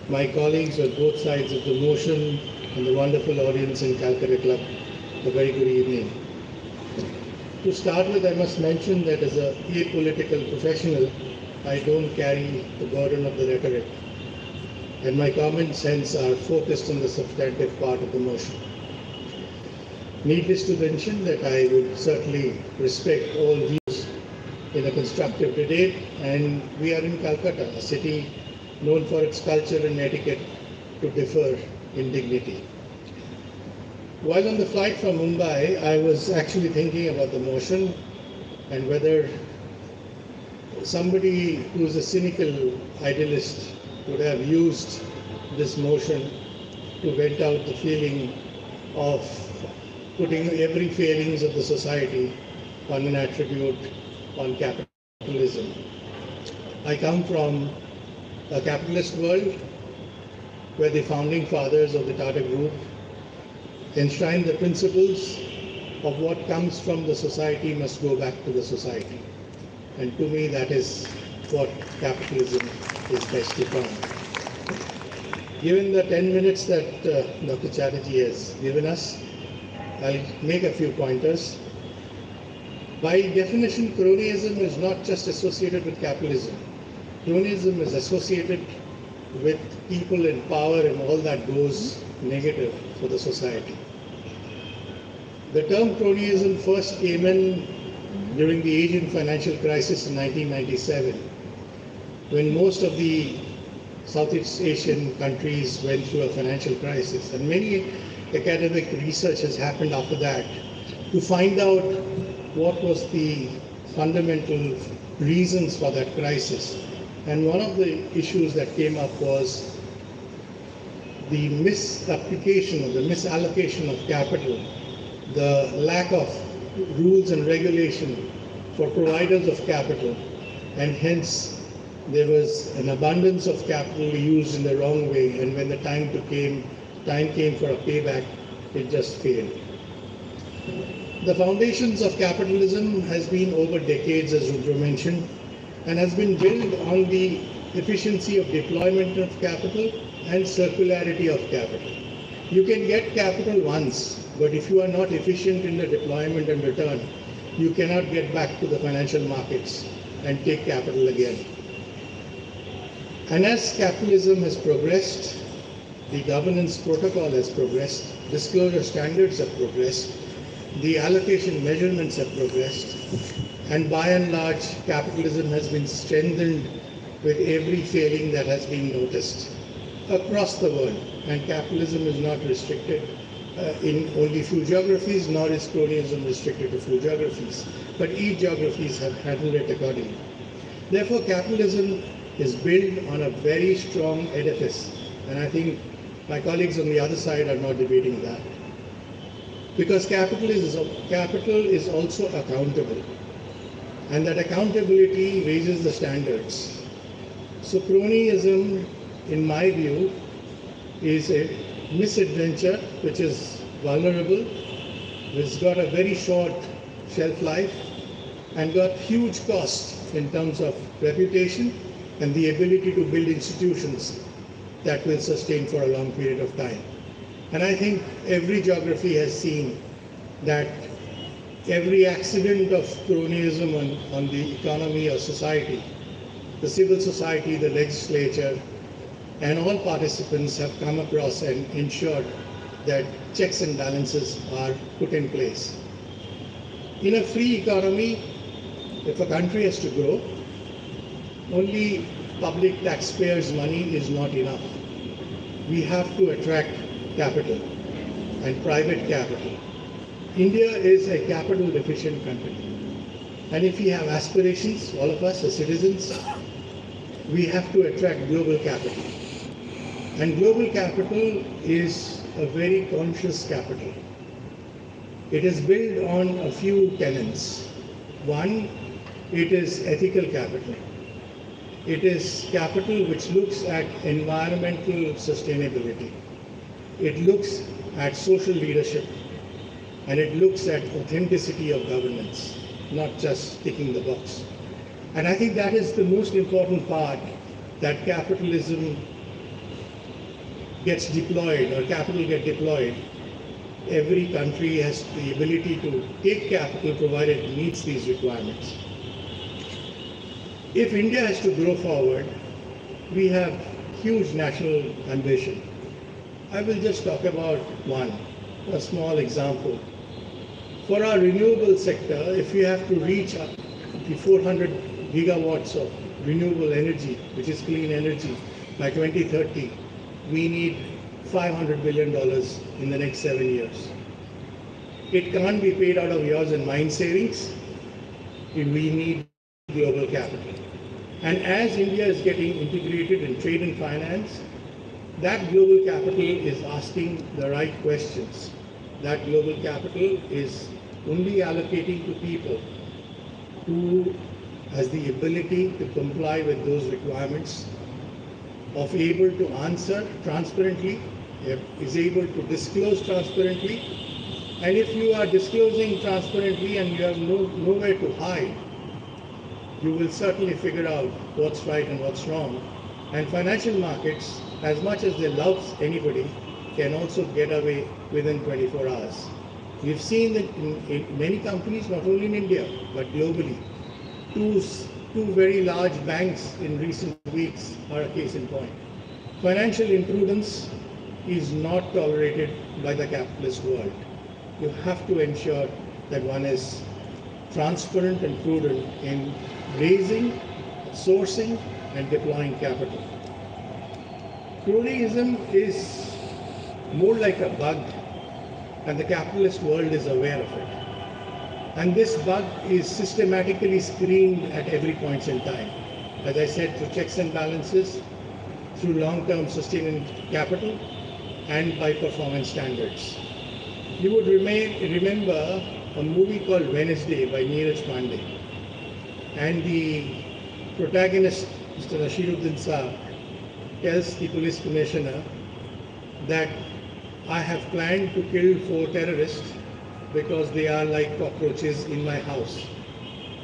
my colleagues on both sides of the motion, and the wonderful audience in Calcutta Club, a very good evening. To start with, I must mention that as a apolitical professional, I don't carry the burden of the rhetoric, and my comments hence are focused on the substantive part of the motion. Needless to mention that I would certainly respect all views in a constructive debate, and we are in Calcutta, a city known for its culture and etiquette to differ in dignity. While on the flight from Mumbai, I was actually thinking about the motion and whether somebody who's a cynical idealist would have used this motion to vent out the feeling of putting every failings of the society on an attribute on capitalism. I come from a capitalist world where the founding fathers of the Tata Group enshrined the principles of what comes from the society must go back to the society. And to me, that is what capitalism is best defined. Given the 10 minutes that Dr. Chatterjee has given us, I'll make a few pointers. By definition, cronyism is not just associated with capitalism. Cronyism is associated with people in power and all that goes negative for the society. The term cronyism first came in during the Asian financial crisis in 1997, when most of the Southeast Asian countries went through a financial crisis. And many academic research has happened after that to find out what was the fundamental reasons for that crisis. And one of the issues that came up was the misapplication or the misallocation of capital, the lack of rules and regulation for providers of capital, and hence there was an abundance of capital used in the wrong way, and when the time came for a payback, it just failed. The foundations of capitalism has been over decades, as Rudra mentioned, and has been built on the efficiency of deployment of capital and circularity of capital. You can get capital once, but if you are not efficient in the deployment and return, you cannot get back to the financial markets and take capital again. And as capitalism has progressed, the governance protocol has progressed, disclosure standards have progressed, the allocation measurements have progressed, and by and large, capitalism has been strengthened with every failing that has been noticed across the world. And capitalism is not restricted in only few geographies, nor is cronyism restricted to few geographies, but each geographies have handled it accordingly. Therefore, capitalism is built on a very strong edifice, and I think my colleagues on the other side are not debating that. Because capital is also accountable, and that accountability raises the standards. So cronyism, in my view, is a misadventure which is vulnerable, which got a very short shelf life, and got huge cost in terms of reputation and the ability to build institutions that will sustain for a long period of time. And I think every geography has seen that every accident of cronyism on the economy or society, the civil society, the legislature, and all participants have come across and ensured that checks and balances are put in place. In a free economy, if a country has to grow, only public taxpayers' money is not enough. We have to attract capital and private capital. India is a capital deficient country. And if we have aspirations, all of us as citizens, we have to attract global capital. And global capital is a very conscious capital. It is built on a few tenets. One, it is ethical capital. It is capital which looks at environmental sustainability. It looks at social leadership, and it looks at authenticity of governance, not just ticking the box. And I think that is the most important part, that capitalism gets deployed, or capital gets deployed. Every country has the ability to take capital provided it meets these requirements. If India has to grow forward, we have huge national ambition. I will just talk about one, a small example. For our renewable sector, if we have to reach up to 400 gigawatts of renewable energy, which is clean energy, by 2030, we need $500 billion in the next 7 years. It can't be paid out of yours and mine savings. We need global capital. And as India is getting integrated in trade and finance, that global capital is asking the right questions. That global capital is only allocating to people who has the ability to comply with those requirements, of able to answer transparently, is able to disclose transparently, and if you are disclosing transparently and you have nowhere to hide, you will certainly figure out what's right and what's wrong. And financial markets, as much as they love anybody, can also get away within 24 hours. We've seen that in many companies, not only in India, but globally, two very large banks in recent weeks are a case in point. Financial imprudence is not tolerated by the capitalist world. You have to ensure that one is transparent and prudent in raising, sourcing, and deploying capital. Cronyism is more like a bug, and the capitalist world is aware of it. And this bug is systematically screened at every point in time. As I said, through checks and balances, through long-term sustaining capital, and by performance standards. You would remember a movie called Wednesday by Neeraj Pandey. And the protagonist, Mr. Nashiruddin Saab, tells the police commissioner that I have planned to kill 4 terrorists because they are like cockroaches in my house,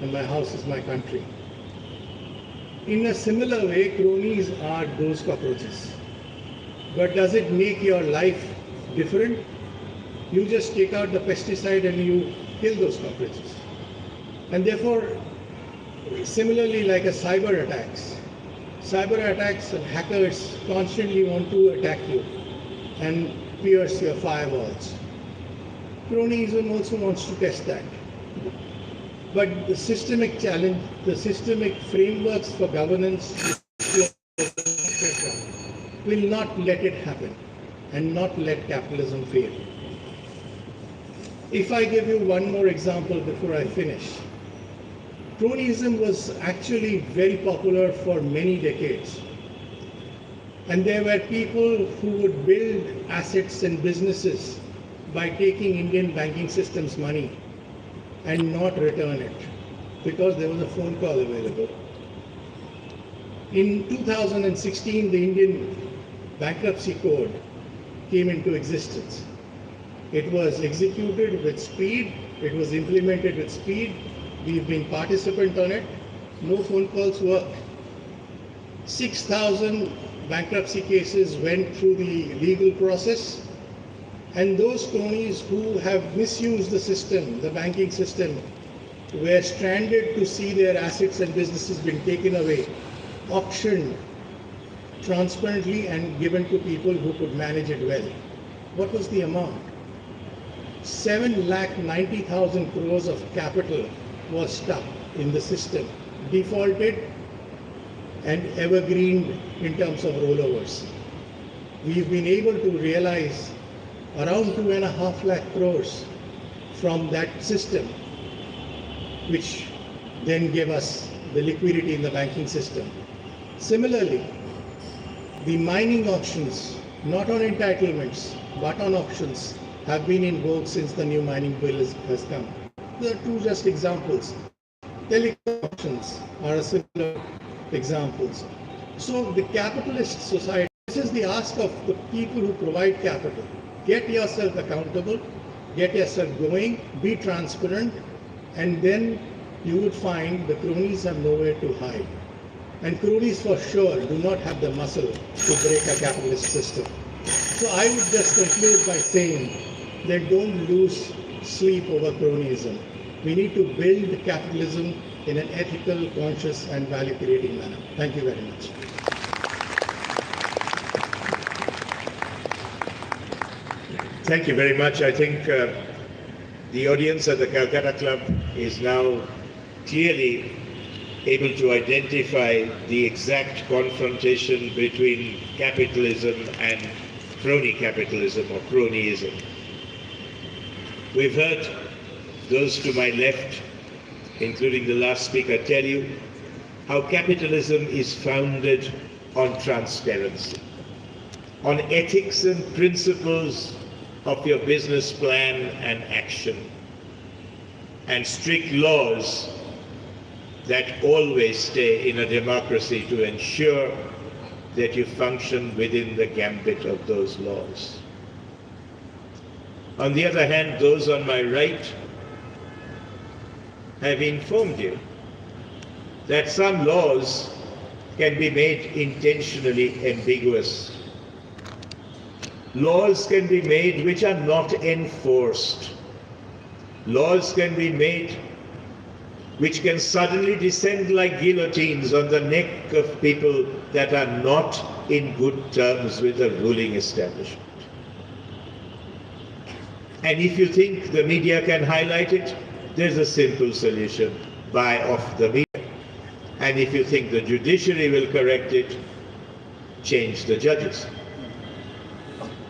and my house is my country. In a similar way, cronies are those cockroaches. But does it make your life different? You just take out the pesticide and you kill those cockroaches. And therefore, similarly like a cyber attacks and hackers constantly want to attack you and pierce your firewalls. Cronyism also wants to test that. But the systemic challenge, the systemic frameworks for governance, will not let it happen and not let capitalism fail. If I give you one more example before I finish, cronyism was actually very popular for many decades. And there were people who would build assets and businesses by taking Indian banking system's money and not return it because there was a phone call available. In 2016, the Indian Bankruptcy Code came into existence. It was executed with speed, it was implemented with speed, we've been participant on it, no phone calls worked. 6,000 bankruptcy cases went through the legal process, and those cronies who have misused the system, the banking system, were stranded to see their assets and businesses being taken away, auctioned transparently and given to people who could manage it well. What was the amount? 7,90,000 crores of capital was stuck in the system, defaulted and evergreened in terms of rollovers. We've been able to realize around 2.5 lakh crores from that system, which then gave us the liquidity in the banking system. Similarly, the mining auctions, not on entitlements, but on auctions, have been in vogue since the new mining bill has come. There are 2 just examples. Telegraph auctions are a similar examples. So the capitalist society, this is the ask of the people who provide capital. Get yourself accountable, get yourself going, be transparent, and then you would find the cronies have nowhere to hide. And cronies for sure do not have the muscle to break a capitalist system. So I would just conclude by saying that don't lose sleep over cronyism. We need to build capitalism in an ethical, conscious, and value-creating manner. Thank you very much. Thank you very much. I think the audience at the Calcutta Club is now clearly able to identify the exact confrontation between capitalism and crony capitalism or cronyism. We've heard those to my left, including the last speaker, tell you how capitalism is founded on transparency, on ethics and principles of your business plan and action, and strict laws that always stay in a democracy to ensure that you function within the gambit of those laws. On the other hand, those on my right have informed you that some laws can be made intentionally ambiguous. Laws can be made which are not enforced. Laws can be made which can suddenly descend like guillotines on the neck of people that are not in good terms with the ruling establishment. And if you think the media can highlight it, there's a simple solution: buy off the media. And if you think the judiciary will correct it, change the judges.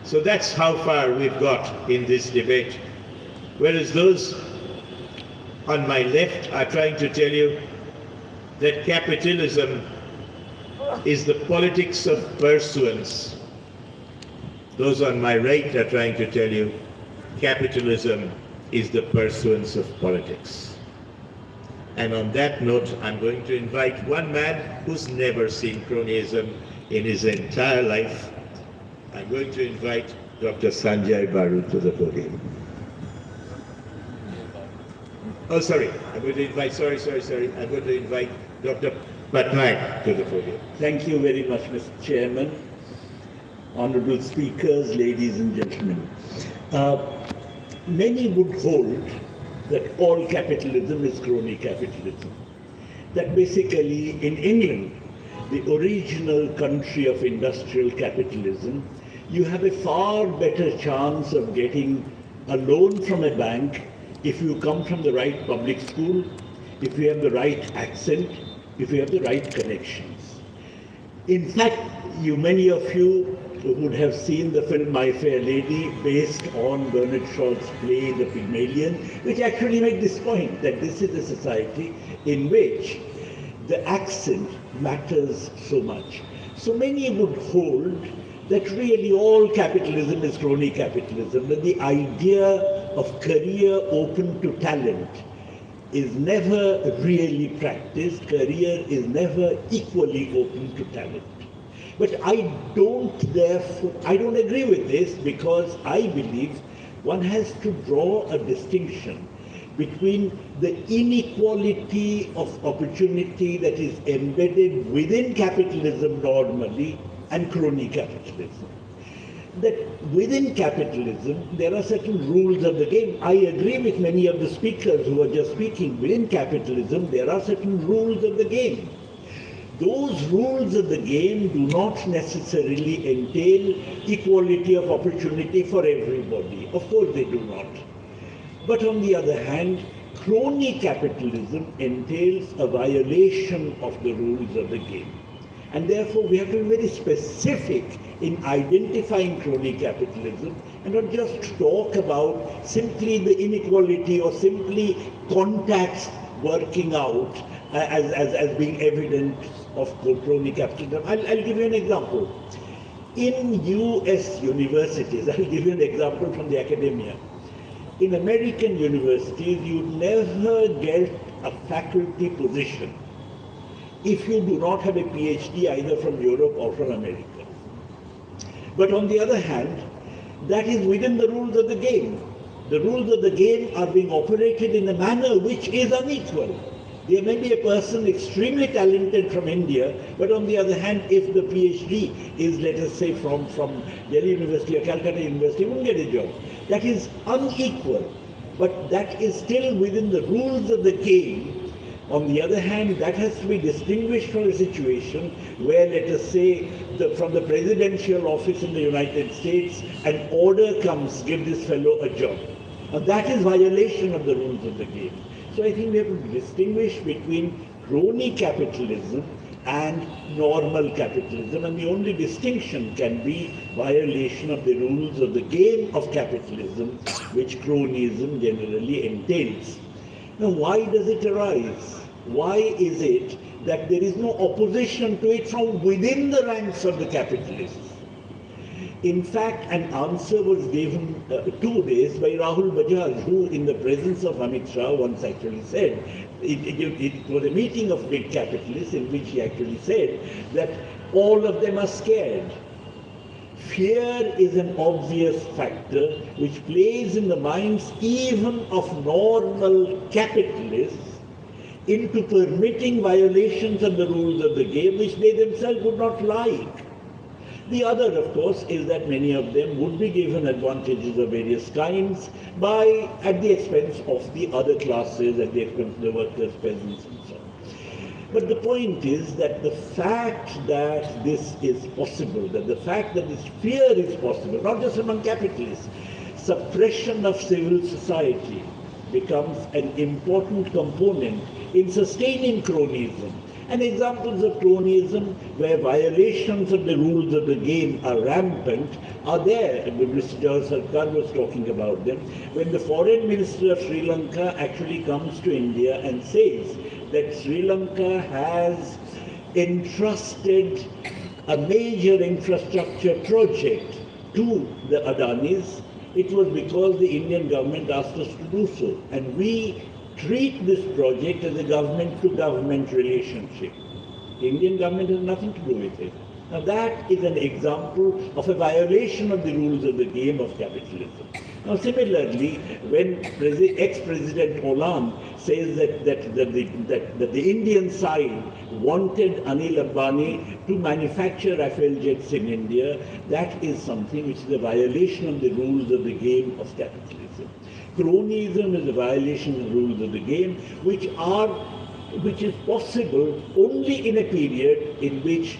So that's how far we've got in this debate. Whereas those on my left are trying to tell you that capitalism is the politics of pursuance. Those on my right are trying to tell you capitalism is the pursuance of politics. And on that note, I'm going to invite one man who's never seen cronyism in his entire life. I'm going to invite Dr. Sanjay Baru to the podium. Oh, sorry. I'm going to invite, I'm going to invite Dr. Patnaik to the podium. Thank you very much, Mr. Chairman. Honorable speakers, ladies and gentlemen. Many would hold that all capitalism is crony capitalism. That basically in England, the original country of industrial capitalism, you have a far better chance of getting a loan from a bank if you come from the right public school, if you have the right accent, if you have the right connections. In fact, many of you would have seen the film My Fair Lady, based on Bernard Shaw's play The Pygmalion, which actually made this point, that this is a society in which the accent matters so much. So many would hold that really all capitalism is crony capitalism, that the idea of career open to talent is never really practiced. Career is never equally open to talent. But I don't agree with this, because I believe one has to draw a distinction between the inequality of opportunity that is embedded within capitalism normally and crony capitalism. That within capitalism, there are certain rules of the game. I agree with many of the speakers who were just speaking. Within capitalism, there are certain rules of the game. Those rules of the game do not necessarily entail equality of opportunity for everybody. Of course they do not. But on the other hand, crony capitalism entails a violation of the rules of the game. And therefore we have to be very specific in identifying crony capitalism and not just talk about simply the inequality or simply contacts working out as being evident of crony capitalism. I'll give you an example. In US universities, I'll give you an example from the academia. In American universities, you never get a faculty position if you do not have a PhD either from Europe or from America. But on the other hand, that is within the rules of the game. The rules of the game are being operated in a manner which is unequal. There may be a person extremely talented from India, but on the other hand, if the PhD is, let us say, from Delhi University or Calcutta University, he won't get a job. That is unequal, but that is still within the rules of the game. On the other hand, that has to be distinguished from a situation where, let us say, from the presidential office in the United States, an order comes, give this fellow a job. Now that is violation of the rules of the game. So I think we have to distinguish between crony capitalism and normal capitalism, and the only distinction can be violation of the rules of the game of capitalism, which cronyism generally entails. Now, why does it arise? Why is it that there is no opposition to it from within the ranks of the capitalists? In fact, an answer was given to this by Rahul Bajaj, who in the presence of Amit Shah once actually said, it was a meeting of big capitalists in which he actually said that all of them are scared. Fear is an obvious factor which plays in the minds even of normal capitalists into permitting violations of the rules of the game which they themselves would not like. The other, of course, is that many of them would be given advantages of various kinds at the expense of the other classes, at the expense of the workers, peasants, and so on. But the point is that the fact that this is possible, that the fact that this fear is possible, not just among capitalists, suppression of civil society becomes an important component in sustaining cronyism. And examples of cronyism where violations of the rules of the game are rampant are there. Mr. Jawahar Sarkar was talking about them. When the foreign minister of Sri Lanka actually comes to India and says that Sri Lanka has entrusted a major infrastructure project to the Adanis, it was because the Indian government asked us to do so. And we treat this project as a government-to-government relationship. The Indian government has nothing to do with it. Now that is an example of a violation of the rules of the game of capitalism. Now similarly, when ex-President Hollande says that the Indian side wanted Anil Ambani to manufacture Rafale jets in India, that is something which is a violation of the rules of the game of capitalism. Cronyism is a violation of the rules of the game, which is possible only in a period in which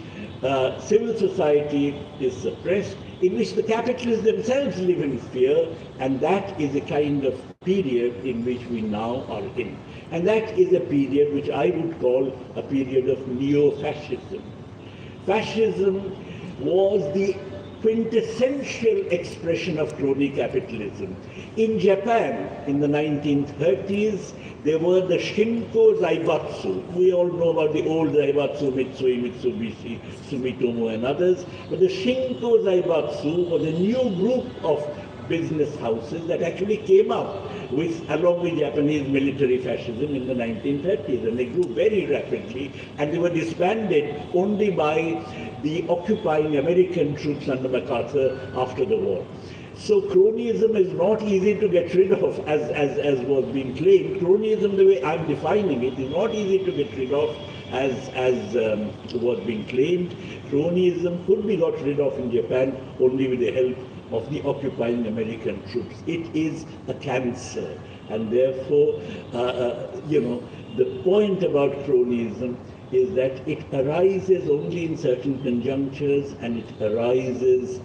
civil society is suppressed, in which the capitalists themselves live in fear, and that is a kind of period in which we now are in. And that is a period which I would call a period of neo-fascism. Fascism was the quintessential expression of crony capitalism. In Japan, in the 1930s, there were the Shinko Zaibatsu. We all know about the old Zaibatsu, Mitsui, Mitsubishi, Sumitomo and others. But the Shinko Zaibatsu was a new group of business houses that actually came up along with Japanese military fascism in the 1930s. And they grew very rapidly, and they were disbanded only by the occupying American troops under MacArthur after the war. So cronyism is not easy to get rid of, as was being claimed. Cronyism, the way I'm defining it, is not easy to get rid of, as was being claimed. Cronyism could be got rid of in Japan only with the help of the occupying American troops. It is a cancer, and therefore, the point about cronyism is that it arises only in certain conjunctures, and it arises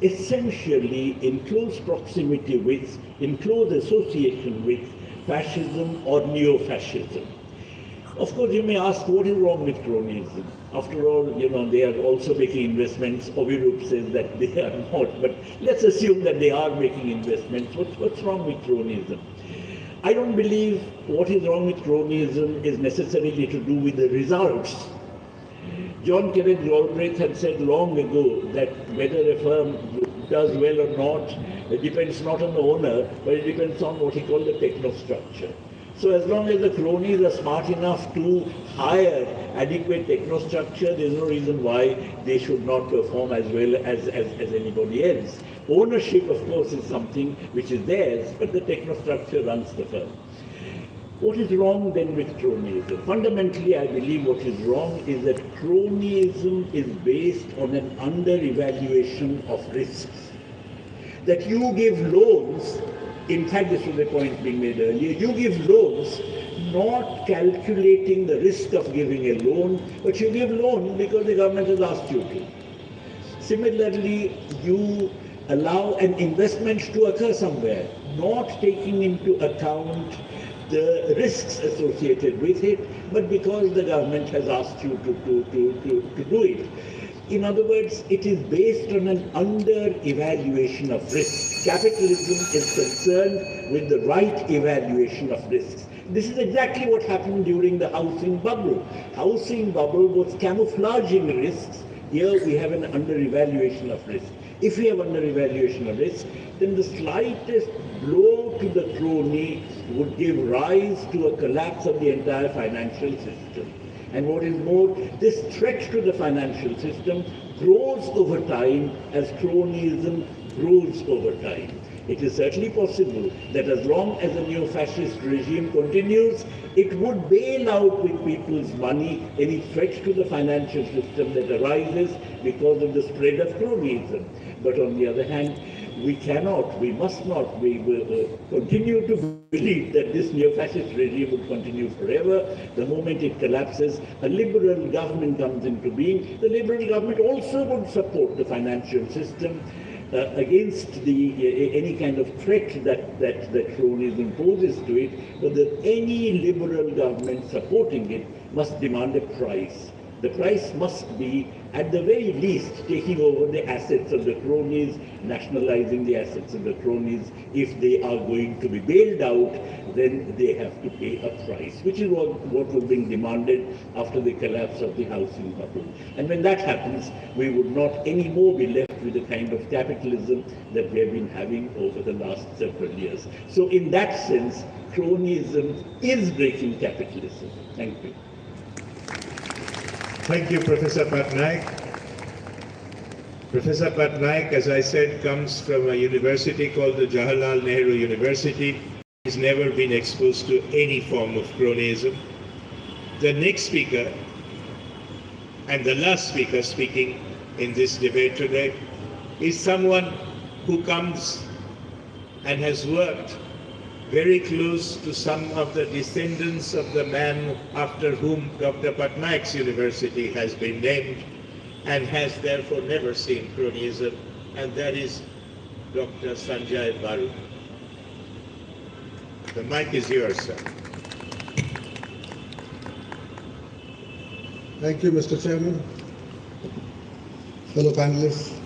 essentially in close proximity with, in close association with fascism or neo-fascism. Of course, you may ask, what is wrong with cronyism? After all, they are also making investments. Ovirup says that they are not, but let's assume that they are making investments. What's wrong with cronyism? I don't believe what is wrong with cronyism is necessarily to do with the results. John Kenneth Galbraith had said long ago that whether a firm does well or not, it depends not on the owner, but it depends on what he called the technostructure. So as long as the cronies are smart enough to hire adequate technostructure, there's no reason why they should not perform as well as anybody else. Ownership, of course, is something which is theirs, but the technostructure runs the firm. What is wrong then with cronyism? Fundamentally, I believe what is wrong is that cronyism is based on an under-evaluation of risks. That you give loans, in fact this was the point being made earlier, you give loans not calculating the risk of giving a loan, but you give loan because the government has asked you to. Similarly, you allow an investment to occur somewhere, not taking into account the risks associated with it, but because the government has asked you to do it. In other words, it is based on an under-evaluation of risk. Capitalism is concerned with the right evaluation of risks. This is exactly what happened during the housing bubble. Housing bubble was camouflaging risks. Here we have an under-evaluation of risk. If we have under evaluation of risk, then the slightest blow to the crony would give rise to a collapse of the entire financial system. And what is more, this threat to the financial system grows over time as cronyism grows over time. It is certainly possible that as long as a neo-fascist regime continues, it would bail out with people's money any threat to the financial system that arises because of the spread of cronyism. But on the other hand, we must not, we will continue to believe that this neo-fascist regime will continue forever. The moment it collapses, a liberal government comes into being. The liberal government also would support the financial system against any kind of threat that cronyism poses to it, but that any liberal government supporting it must demand a price. The price must be, at the very least, taking over the assets of the cronies, nationalizing the assets of the cronies. If they are going to be bailed out, then they have to pay a price, which is what was being demanded after the collapse of the housing bubble. And when that happens, we would not anymore be left with the kind of capitalism that we have been having over the last several years. So in that sense, cronyism is breaking capitalism. Thank you. Thank you, Professor Patnaik. Professor Patnaik, as I said, comes from a university called the Jawaharlal Nehru University. He's never been exposed to any form of cronyism. The next speaker, and the last speaker speaking in this debate today, is someone who comes and has worked very close to some of the descendants of the man after whom Dr. Patnaik's university has been named, and has therefore never seen cronyism, and that is Dr. Sanjay Baru. The mic is yours, sir. Thank you, Mr. Chairman. Fellow panelists,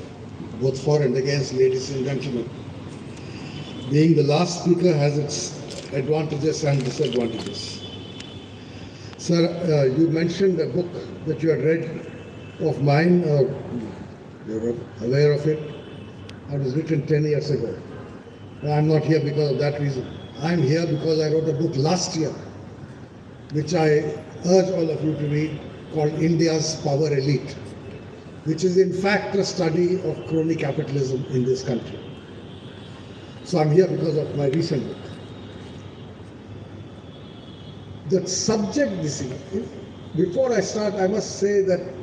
both for and against, ladies and gentlemen. Being the last speaker has its advantages and disadvantages. Sir, you mentioned a book that you had read of mine, you're aware of it. It was written 10 years ago. I'm not here because of that reason. I'm here because I wrote a book last year, which I urge all of you to read, called India's Power Elite, which is in fact a study of crony capitalism in this country. So I'm here because of my recent book. The subject, before I start, I must say that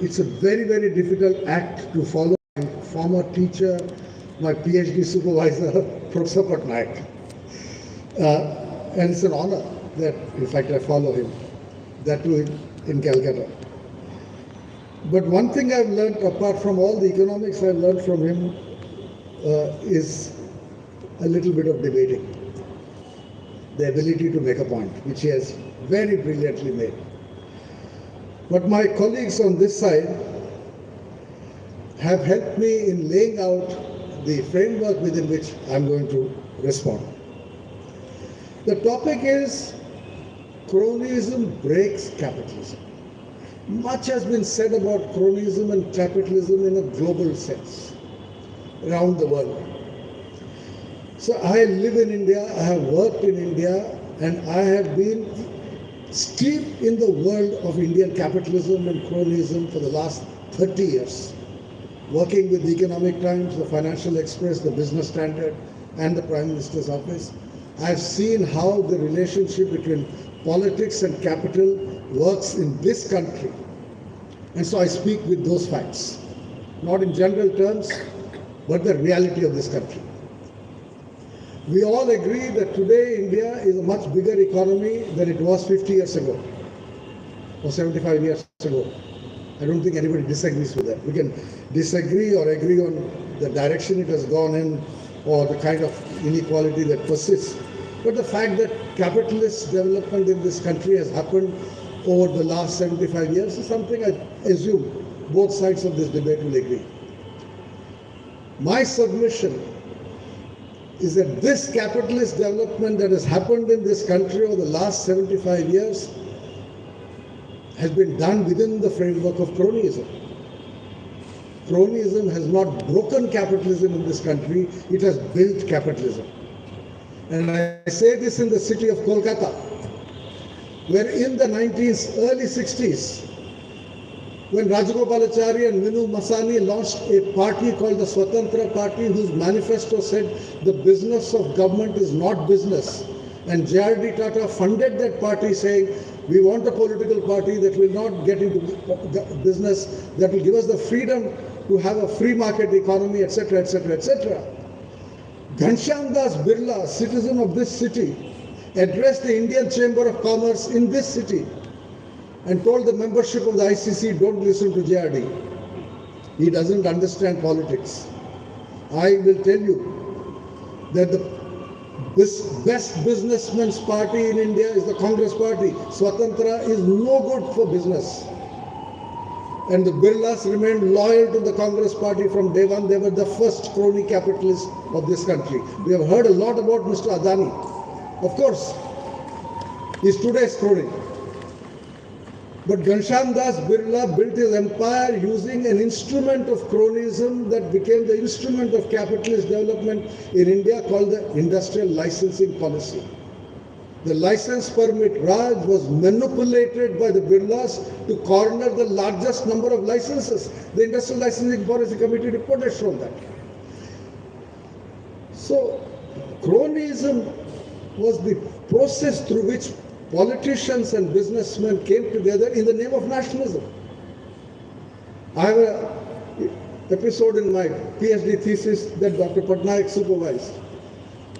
it's a very, very difficult act to follow. My former teacher, my PhD supervisor, Professor Patnaik. And it's an honor that, in fact, I follow him, that too in Calcutta. But one thing I've learned, apart from all the economics I've learned from him, is a little bit of debating. The ability to make a point, which he has very brilliantly made. But my colleagues on this side have helped me in laying out the framework within which I'm going to respond. The topic is cronyism breaks capitalism. Much has been said about cronyism and capitalism in a global sense, around the world. So I live in India, I have worked in India, and I have been steeped in the world of Indian capitalism and cronyism for the last 30 years, working with the Economic Times, the Financial Express, the Business Standard, and the Prime Minister's office. I've seen how the relationship between politics and capital works in this country. And so I speak with those facts, not in general terms, but the reality of this country. We all agree that today India is a much bigger economy than it was 50 years ago or 75 years ago. I don't think anybody disagrees with that. We can disagree or agree on the direction it has gone in or the kind of inequality that persists. But the fact that capitalist development in this country has happened over the last 75 years is something I assume both sides of this debate will agree. My submission is that this capitalist development that has happened in this country over the last 75 years has been done within the framework of cronyism. cronyism has not broken capitalism in this country, it has built capitalism. And I say this in the city of Calcutta, where in the early 60s, when Rajagopalachari and Minu Masani launched a party called the Swatantra Party, whose manifesto said the business of government is not business. And J.R.D. Tata funded that party saying, we want a political party that will not get into business, that will give us the freedom to have a free market economy, etc., etc., etc. Ghanshyam Das Birla, a citizen of this city, addressed the Indian Chamber of Commerce in this city and told the membership of the ICC, don't listen to JRD. He doesn't understand politics. I will tell you that this best businessman's party in India is the Congress party. Swatantra is no good for business. And the Birlas remained loyal to the Congress party from day one. They were the first crony capitalists of this country. We have heard a lot about Mr. Adani. Of course, he's today's crony. But Ghanshyam Das Birla built his empire using an instrument of cronyism that became the instrument of capitalist development in India called the industrial licensing policy. The license permit Raj was manipulated by the Birlas to corner the largest number of licenses. The Industrial Licensing Policy Committee report has shown that. So, cronyism was the process through which politicians and businessmen came together in the name of nationalism. I have an episode in my PhD thesis that Dr. Patnaik supervised,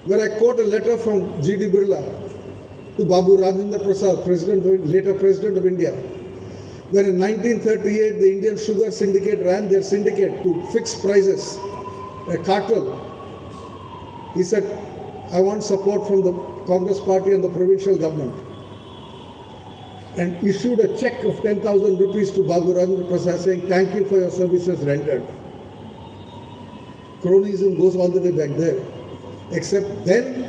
where I quote a letter from G.D. Birla to Babu Rajendra Prasad, later President of India, where in 1938 the Indian Sugar Syndicate ran their syndicate to fix prices, a cartel. He said, I want support from the Congress party and the provincial government, and issued a check of 10,000 rupees to Babu Rajendra Prasad saying, thank you for your services rendered. Cronyism goes all the way back there. Except then,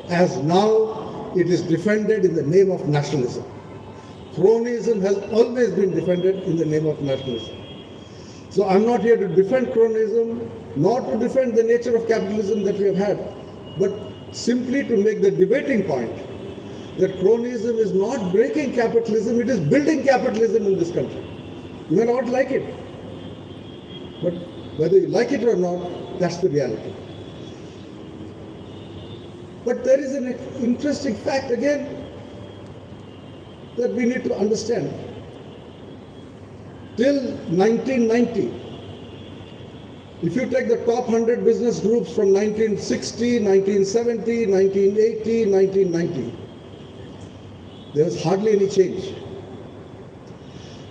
as now, it is defended in the name of nationalism. Cronyism has always been defended in the name of nationalism. So I'm not here to defend cronyism, nor to defend the nature of capitalism that we have had, but simply to make the debating point that cronyism is not breaking capitalism, it is building capitalism in this country. You may not like it, but whether you like it or not, that's the reality. But there is an interesting fact again that we need to understand. Till 1990, if you take the top 100 business groups from 1960, 1970, 1980, 1990, there was hardly any change.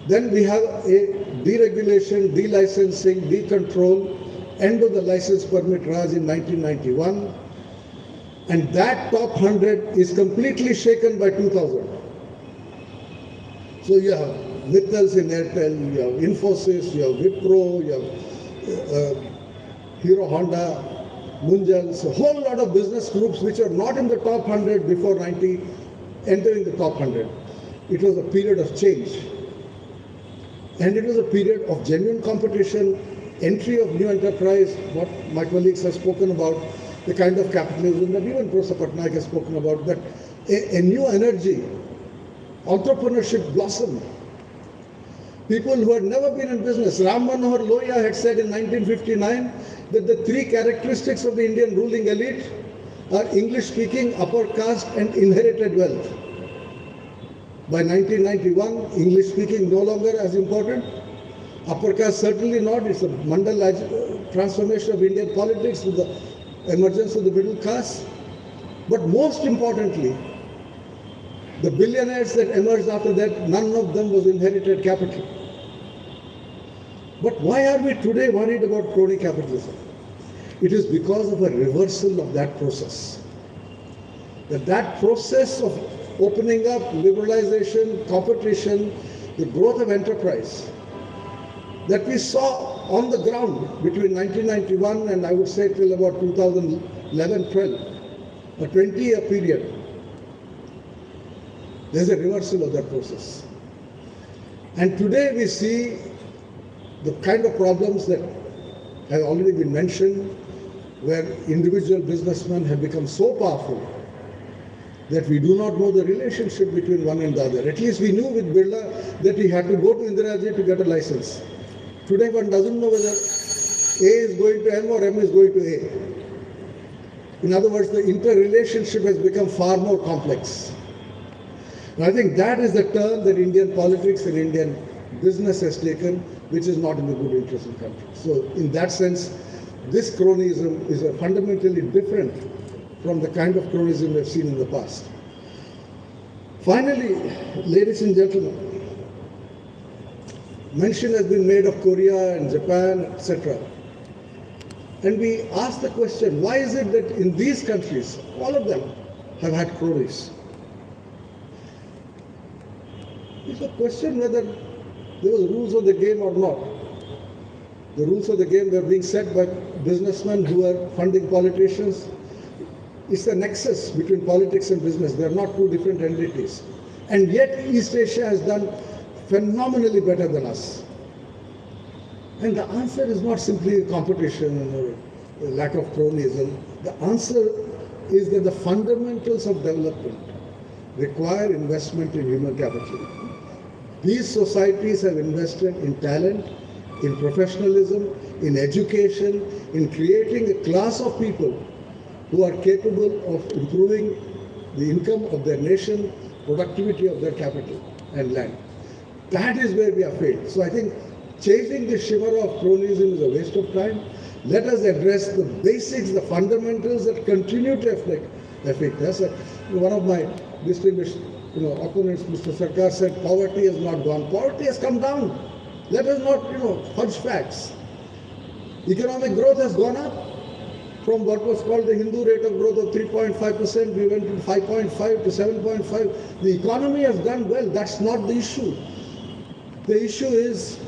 Then we have a deregulation, delicensing, decontrol, end of the license permit Raj in 1991. And that top 100 is completely shaken by 2000. So you have Mittals in Airtel, you have Infosys, you have Wipro, you have Hero Honda, Munjal, a whole lot of business groups which are not in the top 100 before 90, entering the top 100. It was a period of change. And it was a period of genuine competition, entry of new enterprise, what my colleagues have spoken about, the kind of capitalism that even Professor Patnaik has spoken about, that a new energy, entrepreneurship blossomed. People who had never been in business. Ram Manohar Lohia had said in 1959 that the three characteristics of the Indian ruling elite are English speaking, upper caste and inherited wealth. By 1991, English speaking no longer as important. Upper caste certainly not. It's a mandal transformation of Indian politics with the emergence of the middle class. But most importantly, the billionaires that emerged after that, none of them was inherited capital. But why are we today worried about crony capitalism? It is because of a reversal of that process. That process of opening up, liberalization, competition, the growth of enterprise that we saw on the ground between 1991 and I would say till about 2011-12, a 20-year period, there's a reversal of that process. And today we see the kind of problems that has already been mentioned, where individual businessmen have become so powerful that we do not know the relationship between one and the other. At least we knew with Birla that he had to go to Indiraji to get a license. Today one doesn't know whether A is going to M or M is going to A. In other words, the interrelationship has become far more complex. And I think that is the turn that Indian politics and Indian business has taken, which is not in the good interest of the country. So in that sense, this cronyism is a fundamentally different from the kind of cronyism we've seen in the past. Finally, ladies and gentlemen, mention has been made of Korea and Japan, etc. And we ask the question, why is it that in these countries, all of them have had cronies? It's a question whether there was rules of the game or not. The rules of the game were being set by businessmen who were funding politicians. It's a nexus between politics and business. They are not two different entities. And yet East Asia has done phenomenally better than us. And the answer is not simply competition or lack of cronyism. The answer is that the fundamentals of development require investment in human capital. These societies have invested in talent, in professionalism, in education, in creating a class of people who are capable of improving the income of their nation, productivity of their capital and land. That is where we are failed. So I think chasing the shimmer of cronyism is a waste of time. Let us address the basics, the fundamentals that continue to affect us. One of my distinguished opponents, Mr. Sarkar, said poverty has not gone. Poverty has come down. Let us not fudge facts. Economic growth has gone up from what was called the Hindu rate of growth of 3.5%. We went from 5.5 to 7.5. The economy has done well. That's not the issue. The issue is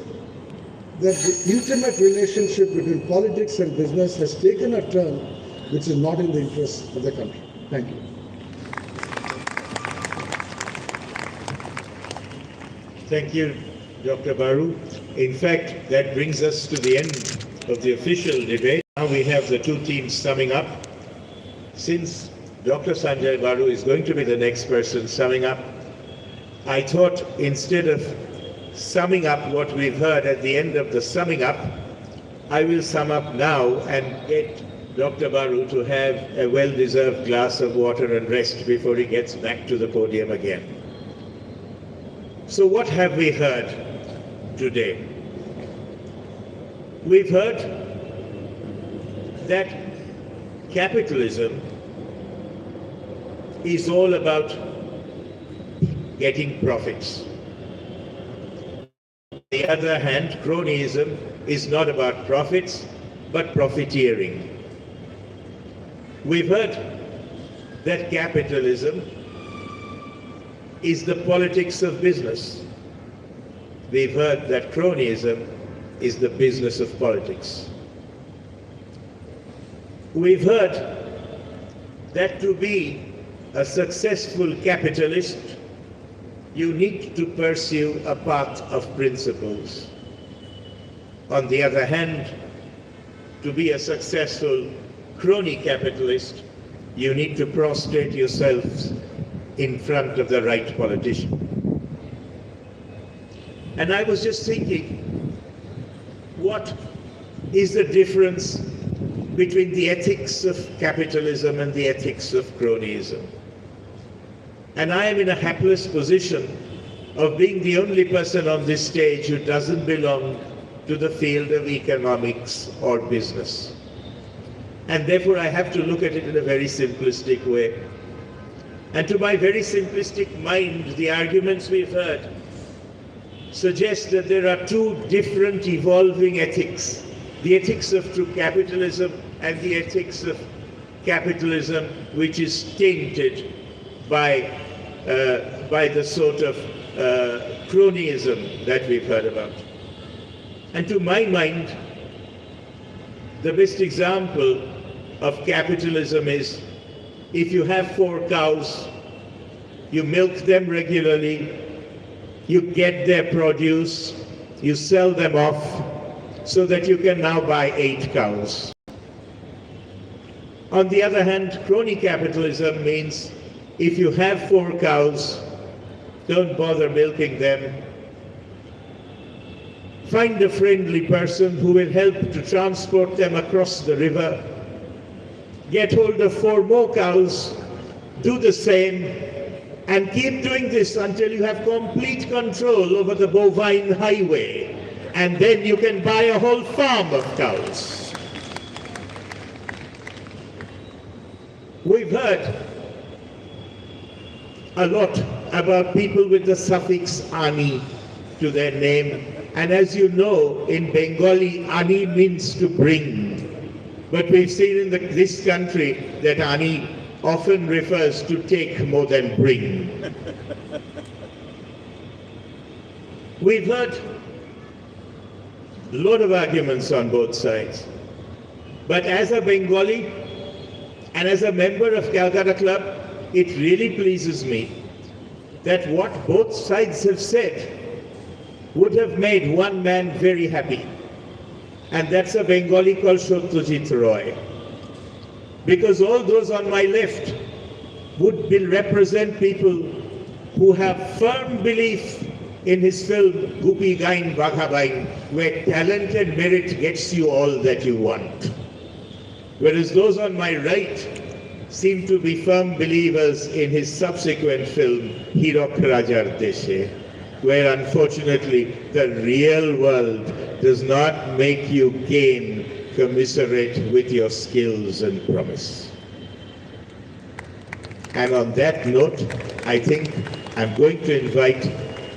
that the intimate relationship between politics and business has taken a turn which is not in the interest of the country. Thank you. Thank you, Dr. Baru. In fact, that brings us to the end of the official debate. Now we have the two teams summing up. Since Dr. Sanjay Baru is going to be the next person summing up, I thought instead of summing up what we've heard at the end of the summing up, I will sum up now and get Dr. Baru to have a well-deserved glass of water and rest before he gets back to the podium again. So what have we heard today? We've heard that capitalism is all about getting profits. On the other hand, cronyism is not about profits, but profiteering. We've heard that capitalism is the politics of business. We've heard that cronyism is the business of politics. We've heard that to be a successful capitalist, you need to pursue a path of principles. On the other hand, to be a successful crony capitalist, you need to prostrate yourselves in front of the right politician. And I was just thinking, what is the difference between the ethics of capitalism and the ethics of cronyism? And I am in a hapless position of being the only person on this stage who doesn't belong to the field of economics or business. And therefore I have to look at it in a very simplistic way. And to my very simplistic mind, the arguments we've heard suggest that there are two different evolving ethics. The ethics of true capitalism and the ethics of capitalism which is tainted by the sort of cronyism that we've heard about. And to my mind, the best example of capitalism is if you have 4 cows, you milk them regularly, you get their produce, you sell them off, so that you can now buy 8 cows. On the other hand, crony capitalism means if you have 4 cows, don't bother milking them. Find a friendly person who will help to transport them across the river. Get hold of 4 more cows, do the same, and keep doing this until you have complete control over the bovine highway. And then you can buy a whole farm of cows. We've heard a lot about people with the suffix ani to their name. And as you know, in Bengali, ani means to bring. But we've seen in this country that ani often refers to take more than bring. We've heard a lot of arguments on both sides. But as a Bengali and as a member of Calcutta Club, it really pleases me that what both sides have said would have made one man very happy. And that's a Bengali called Satyajit Roy. Because all those on my left would represent people who have firm belief in his film Gupi Gain Baghabain, where talent and merit gets you all that you want. Whereas those on my right seem to be firm believers in his subsequent film Hirok Rajar Deshe, where unfortunately the real world does not make you gain commiserate with your skills and promise. And on that note, I think I'm going to invite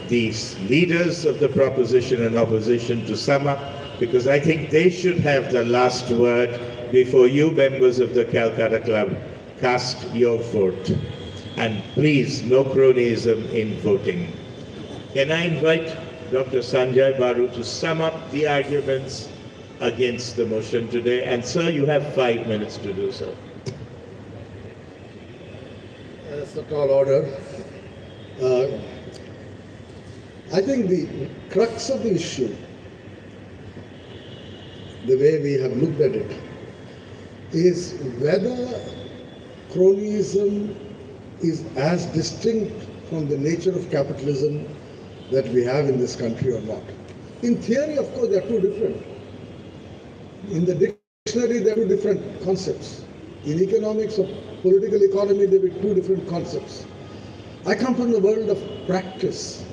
these leaders of the proposition and opposition to sum up, because I think they should have the last word before you members of the Calcutta Club cast your vote. And please, no cronyism in voting. Can I invite Dr. Sanjay Baru to sum up the arguments against the motion today? And sir, you have 5 minutes to do so. That's a tall order. I think the crux of the issue, the way we have looked at it, is whether cronyism is as distinct from the nature of capitalism that we have in this country or not. In theory, of course, they are two different. In the dictionary, there are two different concepts. In economics or political economy, there are two different concepts. I come from the world of practice,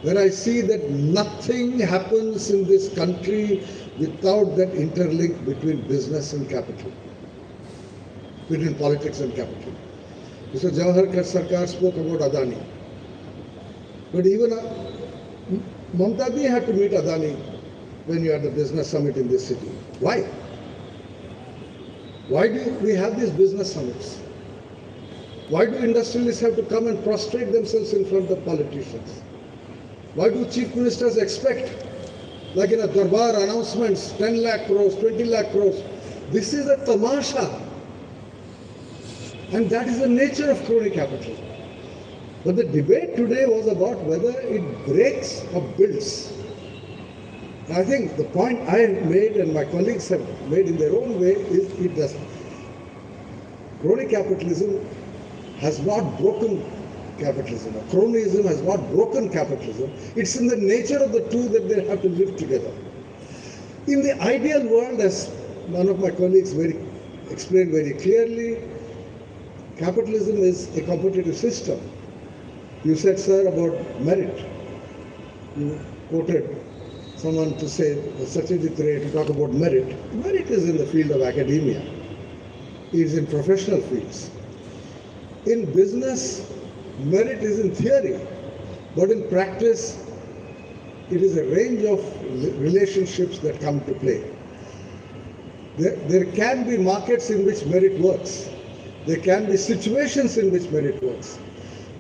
where I see that nothing happens in this country without that interlink between business and capital, between politics and capital. Mr. Jawahar Sarkar spoke about Adani. But even Mamta Ji had to meet Adani when you had the business summit in this city. Why? Why do we have these business summits? Why do industrialists have to come and prostrate themselves in front of politicians? Why do chief ministers expect, like in a Darbar announcements, 10 lakh crores, 20 lakh crores? This is a tamasha. And that is the nature of crony capitalism. But the debate today was about whether it breaks or builds. And I think the point I made and my colleagues have made in their own way is it doesn't. Crony capitalism has not broken capitalism. Or cronyism has not broken capitalism. It's in the nature of the two that they have to live together. In the ideal world, as one of my colleagues explained very clearly, capitalism is a competitive system. You said, sir, about merit. You quoted someone to say, Satyajit Ray, to talk about merit. Merit is in the field of academia. It is in professional fields. In business, merit is in theory, but in practice, it is a range of relationships that come to play. There can be markets in which merit works. There can be situations in which merit works.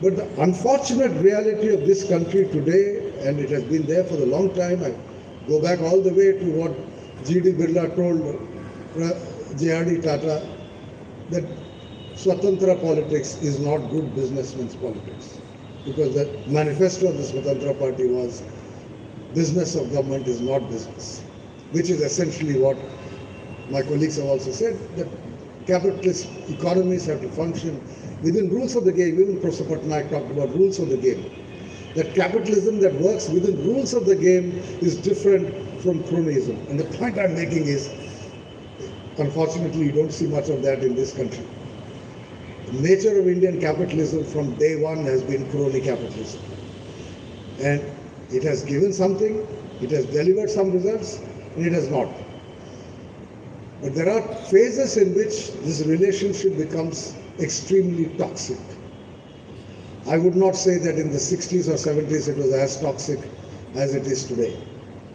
But the unfortunate reality of this country today, and it has been there for a long time, I go back all the way to what G.D. Birla told J.R.D. Tata, that Swatantra politics is not good businessman's politics. Because the manifesto of the Swatantra Party was, business of government is not business. which is essentially what my colleagues have also said, that capitalist economies have to function within rules of the game. Even Professor Patnaik talked about rules of the game. That capitalism that works within rules of the game is different from cronyism. And the point I'm making is, unfortunately, you don't see much of that in this country. The nature of Indian capitalism from day one has been crony capitalism. And it has given something, it has delivered some results, and it has not. But there are phases in which this relationship becomes extremely toxic. I would not say that in the 60s or 70s it was as toxic as it is today.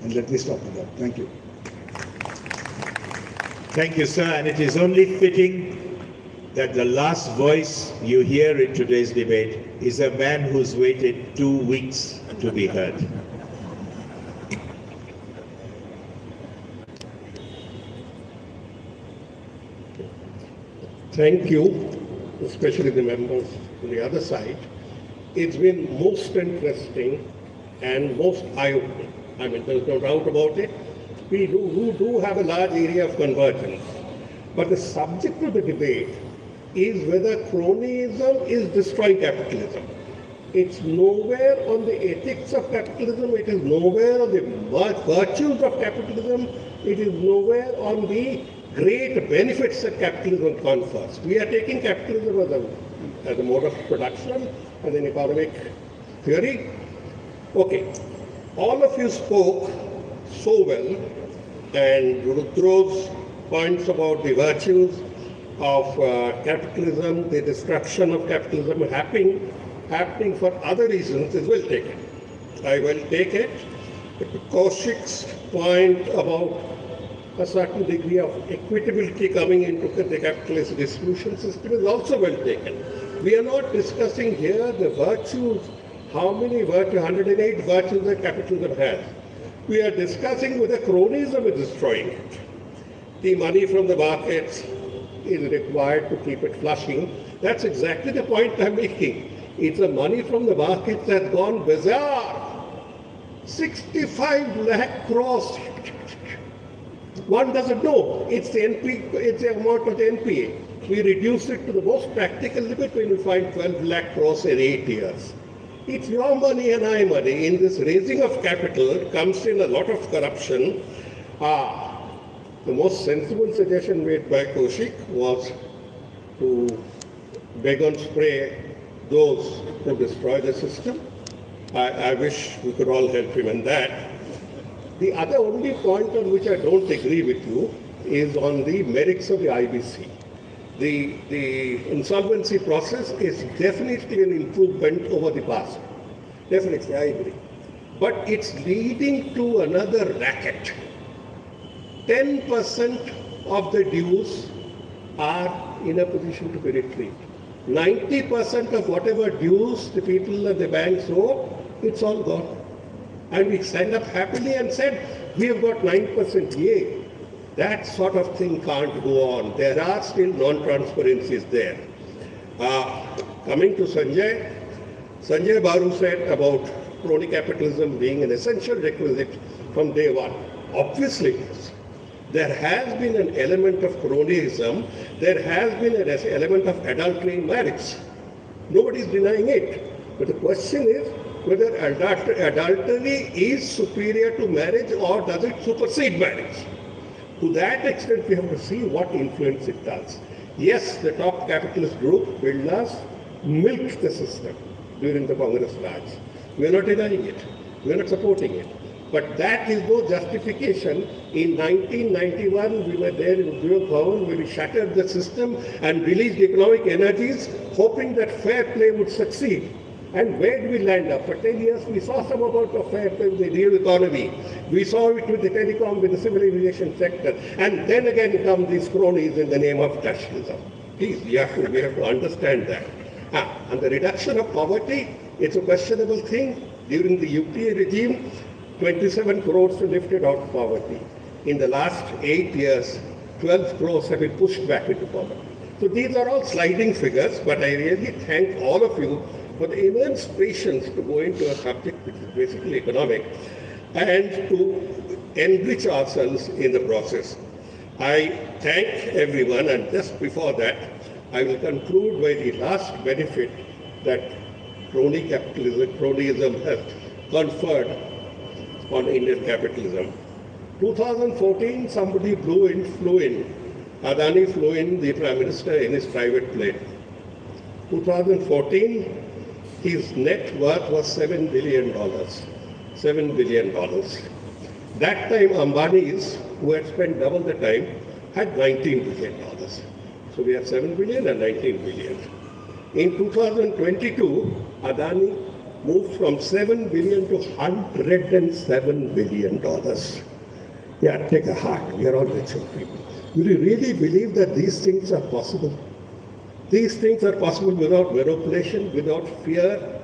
And let me stop with that. Thank you. Thank you, sir. And it is only fitting that the last voice you hear in today's debate is a man who's waited 2 weeks to be heard. Thank you, especially the members on the other side. It's been most interesting and most eye-opening. I mean, there's no doubt about it. We do have a large area of convergence. But the subject of the debate is whether cronyism is destroying capitalism. It's nowhere on the ethics of capitalism. It is nowhere on the virtues of capitalism. It is nowhere on the great benefits that capitalism confers. We are taking capitalism as a mode of production, as an economic theory. Okay, all of you spoke so well, and Rudro's points about the virtues of capitalism, the destruction of capitalism happening for other reasons is well taken. I will take it. Kaushik's point about a certain degree of equitability coming into the capitalist distribution system is also well taken. We are not discussing here the virtues, how many virtues, 108 virtues that capitalism has. We are discussing whether cronyism is destroying it. The money from the markets is required to keep it flushing. That's exactly the point I'm making. It's the money from the markets that's gone bizarre. 65 lakh crores. One doesn't know. It's the amount of the NPA. We reduce it to the most practical limit when we find 12 lakh crores in 8 years. It's your money and my money. In this raising of capital comes in a lot of corruption. The most sensible suggestion made by Kaushik was to beg and spray those who destroy the system. I wish we could all help him in that. The other only point on which I don't agree with you is on the merits of the IBC. The insolvency process is definitely an improvement over the past. Definitely, I agree. But it's leading to another racket. 10% of the dues are in a position to be retrieved. 90% of whatever dues the people and the banks owe, it's all gone. And we stand up happily and said, we have got 9%, yay. That sort of thing can't go on. There are still non-transparencies there. Coming to Sanjay Baru said about crony capitalism being an essential requisite from day one. Obviously, there has been an element of cronyism. There has been an element of adultery in marriage. Nobody is denying it. But the question is whether adultery is superior to marriage or does it supersede marriage. To that extent, we have to see what influence it does. Yes, the top capitalist group, Birlas, milked the system during the Congress Raj. We are not denying it. We are not supporting it. But that is no justification. In 1991, we were there in Udyog Bhavan where we shattered the system and released economic energies, hoping that fair play would succeed. And where did we land up? For 10 years, we saw some amount of fair play with the real economy. We saw it with the telecom, with the civil aviation sector. And then again come these cronies in the name of nationalism. Please, we have to understand that. And the reduction of poverty, it's a questionable thing. During the UPA regime, 27 crores were lifted out of poverty. In the last 8 years, 12 crores have been pushed back into poverty. So these are all sliding figures, but I really thank all of you for the immense patience to go into a subject which is basically economic and to enrich ourselves in the process. I thank everyone, and just before that, I will conclude by the last benefit that cronyism has conferred on Indian capitalism. 2014, somebody flew in, Adani flew in the Prime Minister in his private plane. 2014, his net worth was $7 billion. $7 billion. That time, Ambani's, who had spent double the time, had $19 billion. So we have 7 billion and 19 billion. In 2022, Adani moved from 7 billion to $107 billion. Yeah, take a heart. We are all rich people. Do you really believe that these things are possible? These things are possible without manipulation, without fear,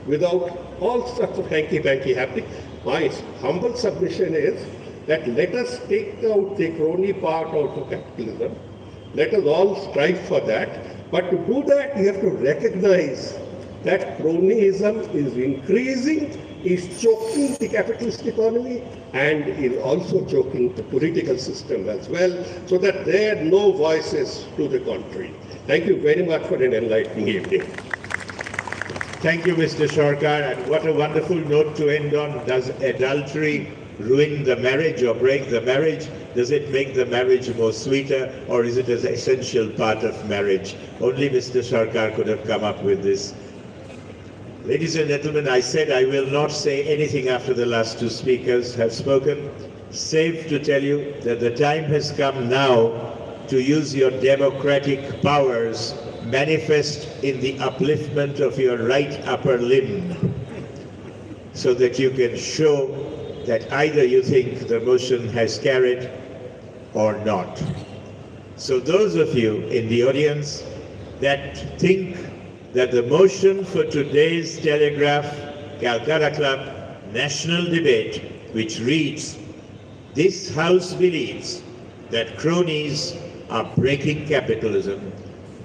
without all sorts of hanky-panky happening. My humble submission is that let us take out the crony part out of capitalism. Let us all strive for that. But to do that, we have to recognize that cronyism is increasing, is choking the capitalist economy, and is also choking the political system as well, so that there are no voices to the contrary. Thank you very much for an enlightening evening. Thank you, Mr. Sarkar, and what a wonderful note to end on. Does adultery ruin the marriage or break the marriage? Does it make the marriage more sweeter, or is it an essential part of marriage? Only Mr. Sarkar could have come up with this. Ladies and gentlemen, I said I will not say anything after the last two speakers have spoken, save to tell you that the time has come now to use your democratic powers manifest in the upliftment of your right upper limb, so that you can show that either you think the motion has carried or not. So those of you in the audience that think that the motion for today's Telegraph Calcutta Club national debate, which reads, "This House believes that cronies are breaking capitalism,"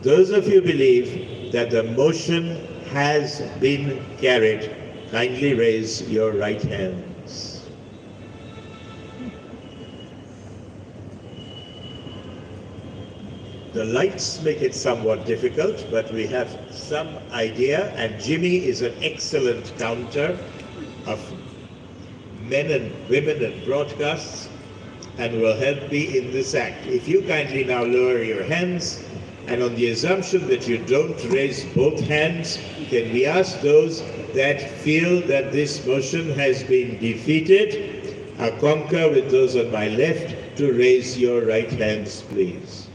those of you believe that the motion has been carried, kindly raise your right hands. The lights make it somewhat difficult, but we have some idea, and Jimmy is an excellent counter of men and women and broadcasts, and will help me in this act. If you kindly now lower your hands, and on the assumption that you don't raise both hands, can we ask those that feel that this motion has been defeated, I concur with those on my left, to raise your right hands, please.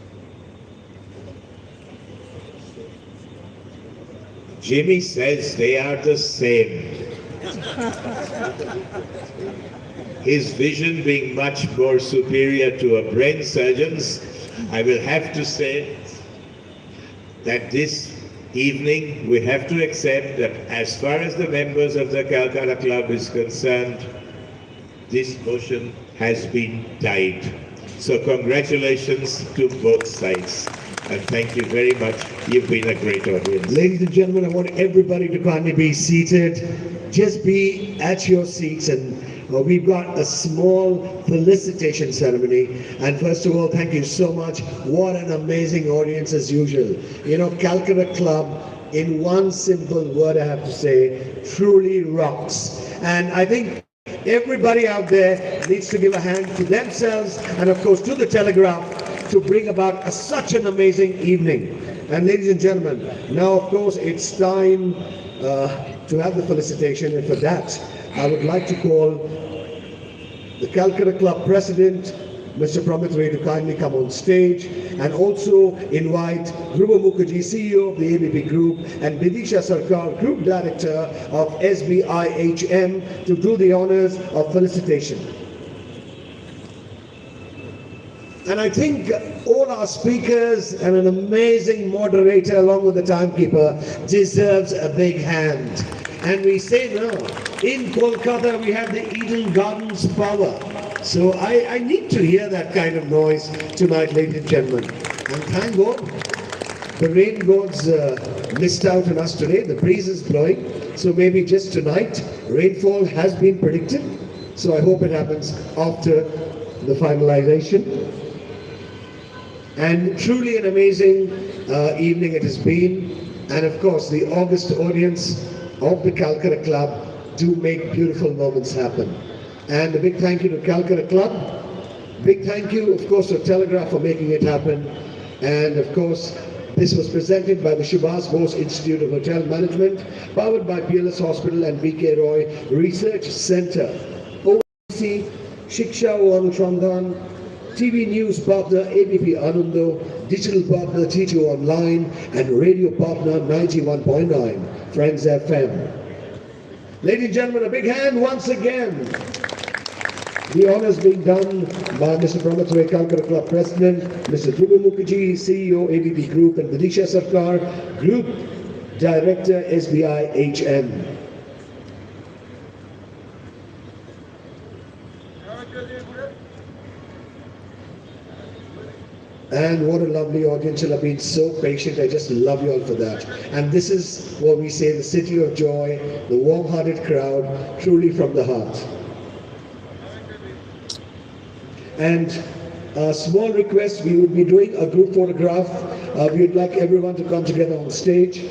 Jimmy says they are the same. His vision being much more superior to a brain surgeon's, I will have to say that this evening we have to accept that as far as the members of the Calcutta Club is concerned, this motion has been tied. So congratulations to both sides. And thank you very much. You've been a great audience. Ladies and gentlemen, I want everybody to kindly be seated. Just be at your seats, and we've got a small felicitation ceremony. And first of all, thank you so much. What an amazing audience as usual. You know, Calcutta Club, in one simple word I have to say, truly rocks. And I think everybody out there needs to give a hand to themselves and of course to the Telegraph to bring about such an amazing evening. And ladies and gentlemen, now of course it's time to have the felicitation, and for that I would like to call the Calcutta Club President, Mr. Pramit Ray, to kindly come on stage, and also invite Dhruva Mukherjee, CEO of the ABP Group, and Bidisha Sarkar, Group Director of SBIHM, to do the honors of felicitation. And I think all our speakers and an amazing moderator along with the timekeeper deserves a big hand. And we say now, in Kolkata we have the Eden Gardens power. So I need to hear that kind of noise tonight, ladies and gentlemen. And thank God, the rain gods missed out on us today. The breeze is blowing. So maybe just tonight, rainfall has been predicted. So I hope it happens after the finalization. And truly an amazing evening it has been. And of course, the August audience of the Calcutta Club do make beautiful moments happen. And a big thank you to Calcutta Club. Big thank you, of course, to Telegraph for making it happen. And of course, this was presented by the Subhas Bose Institute of Hotel Management, powered by PLS Hospital and BK Roy Research Center. OIC, Shiksha Anushandhan, TV News partner ABP Anundo, digital partner T2 Online, and radio partner 91.9 Friends FM. Ladies and gentlemen, a big hand once again. The honours being done by Mr. Pramod Calcutta Club President, Mr. Dhruv Mukherjee, CEO ABP Group, and Vidisha Sarkar, Group Director SBI HM. And what a lovely audience. You'll have been so patient. I just love you all for that. And this is what we say, the city of joy, the warm-hearted crowd, truly from the heart. And a small request, we would be doing a group photograph. We would like everyone to come together on stage.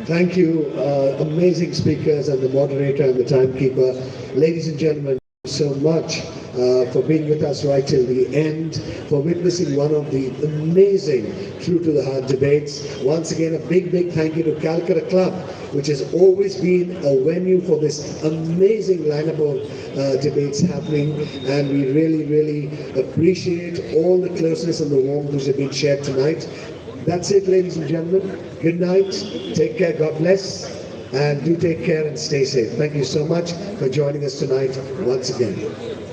Thank you, amazing speakers and the moderator and the timekeeper. Ladies and gentlemen, so much for being with us right till the end, for witnessing one of the amazing True to the Heart debates. Once again, a big thank you to Calcutta Club, which has always been a venue for this amazing lineup of debates happening. And we really appreciate all the closeness and the warmth which have been shared tonight. That's it, ladies and gentlemen. Good night. Take care. God bless. And do take care and stay safe. Thank you so much for joining us tonight once again.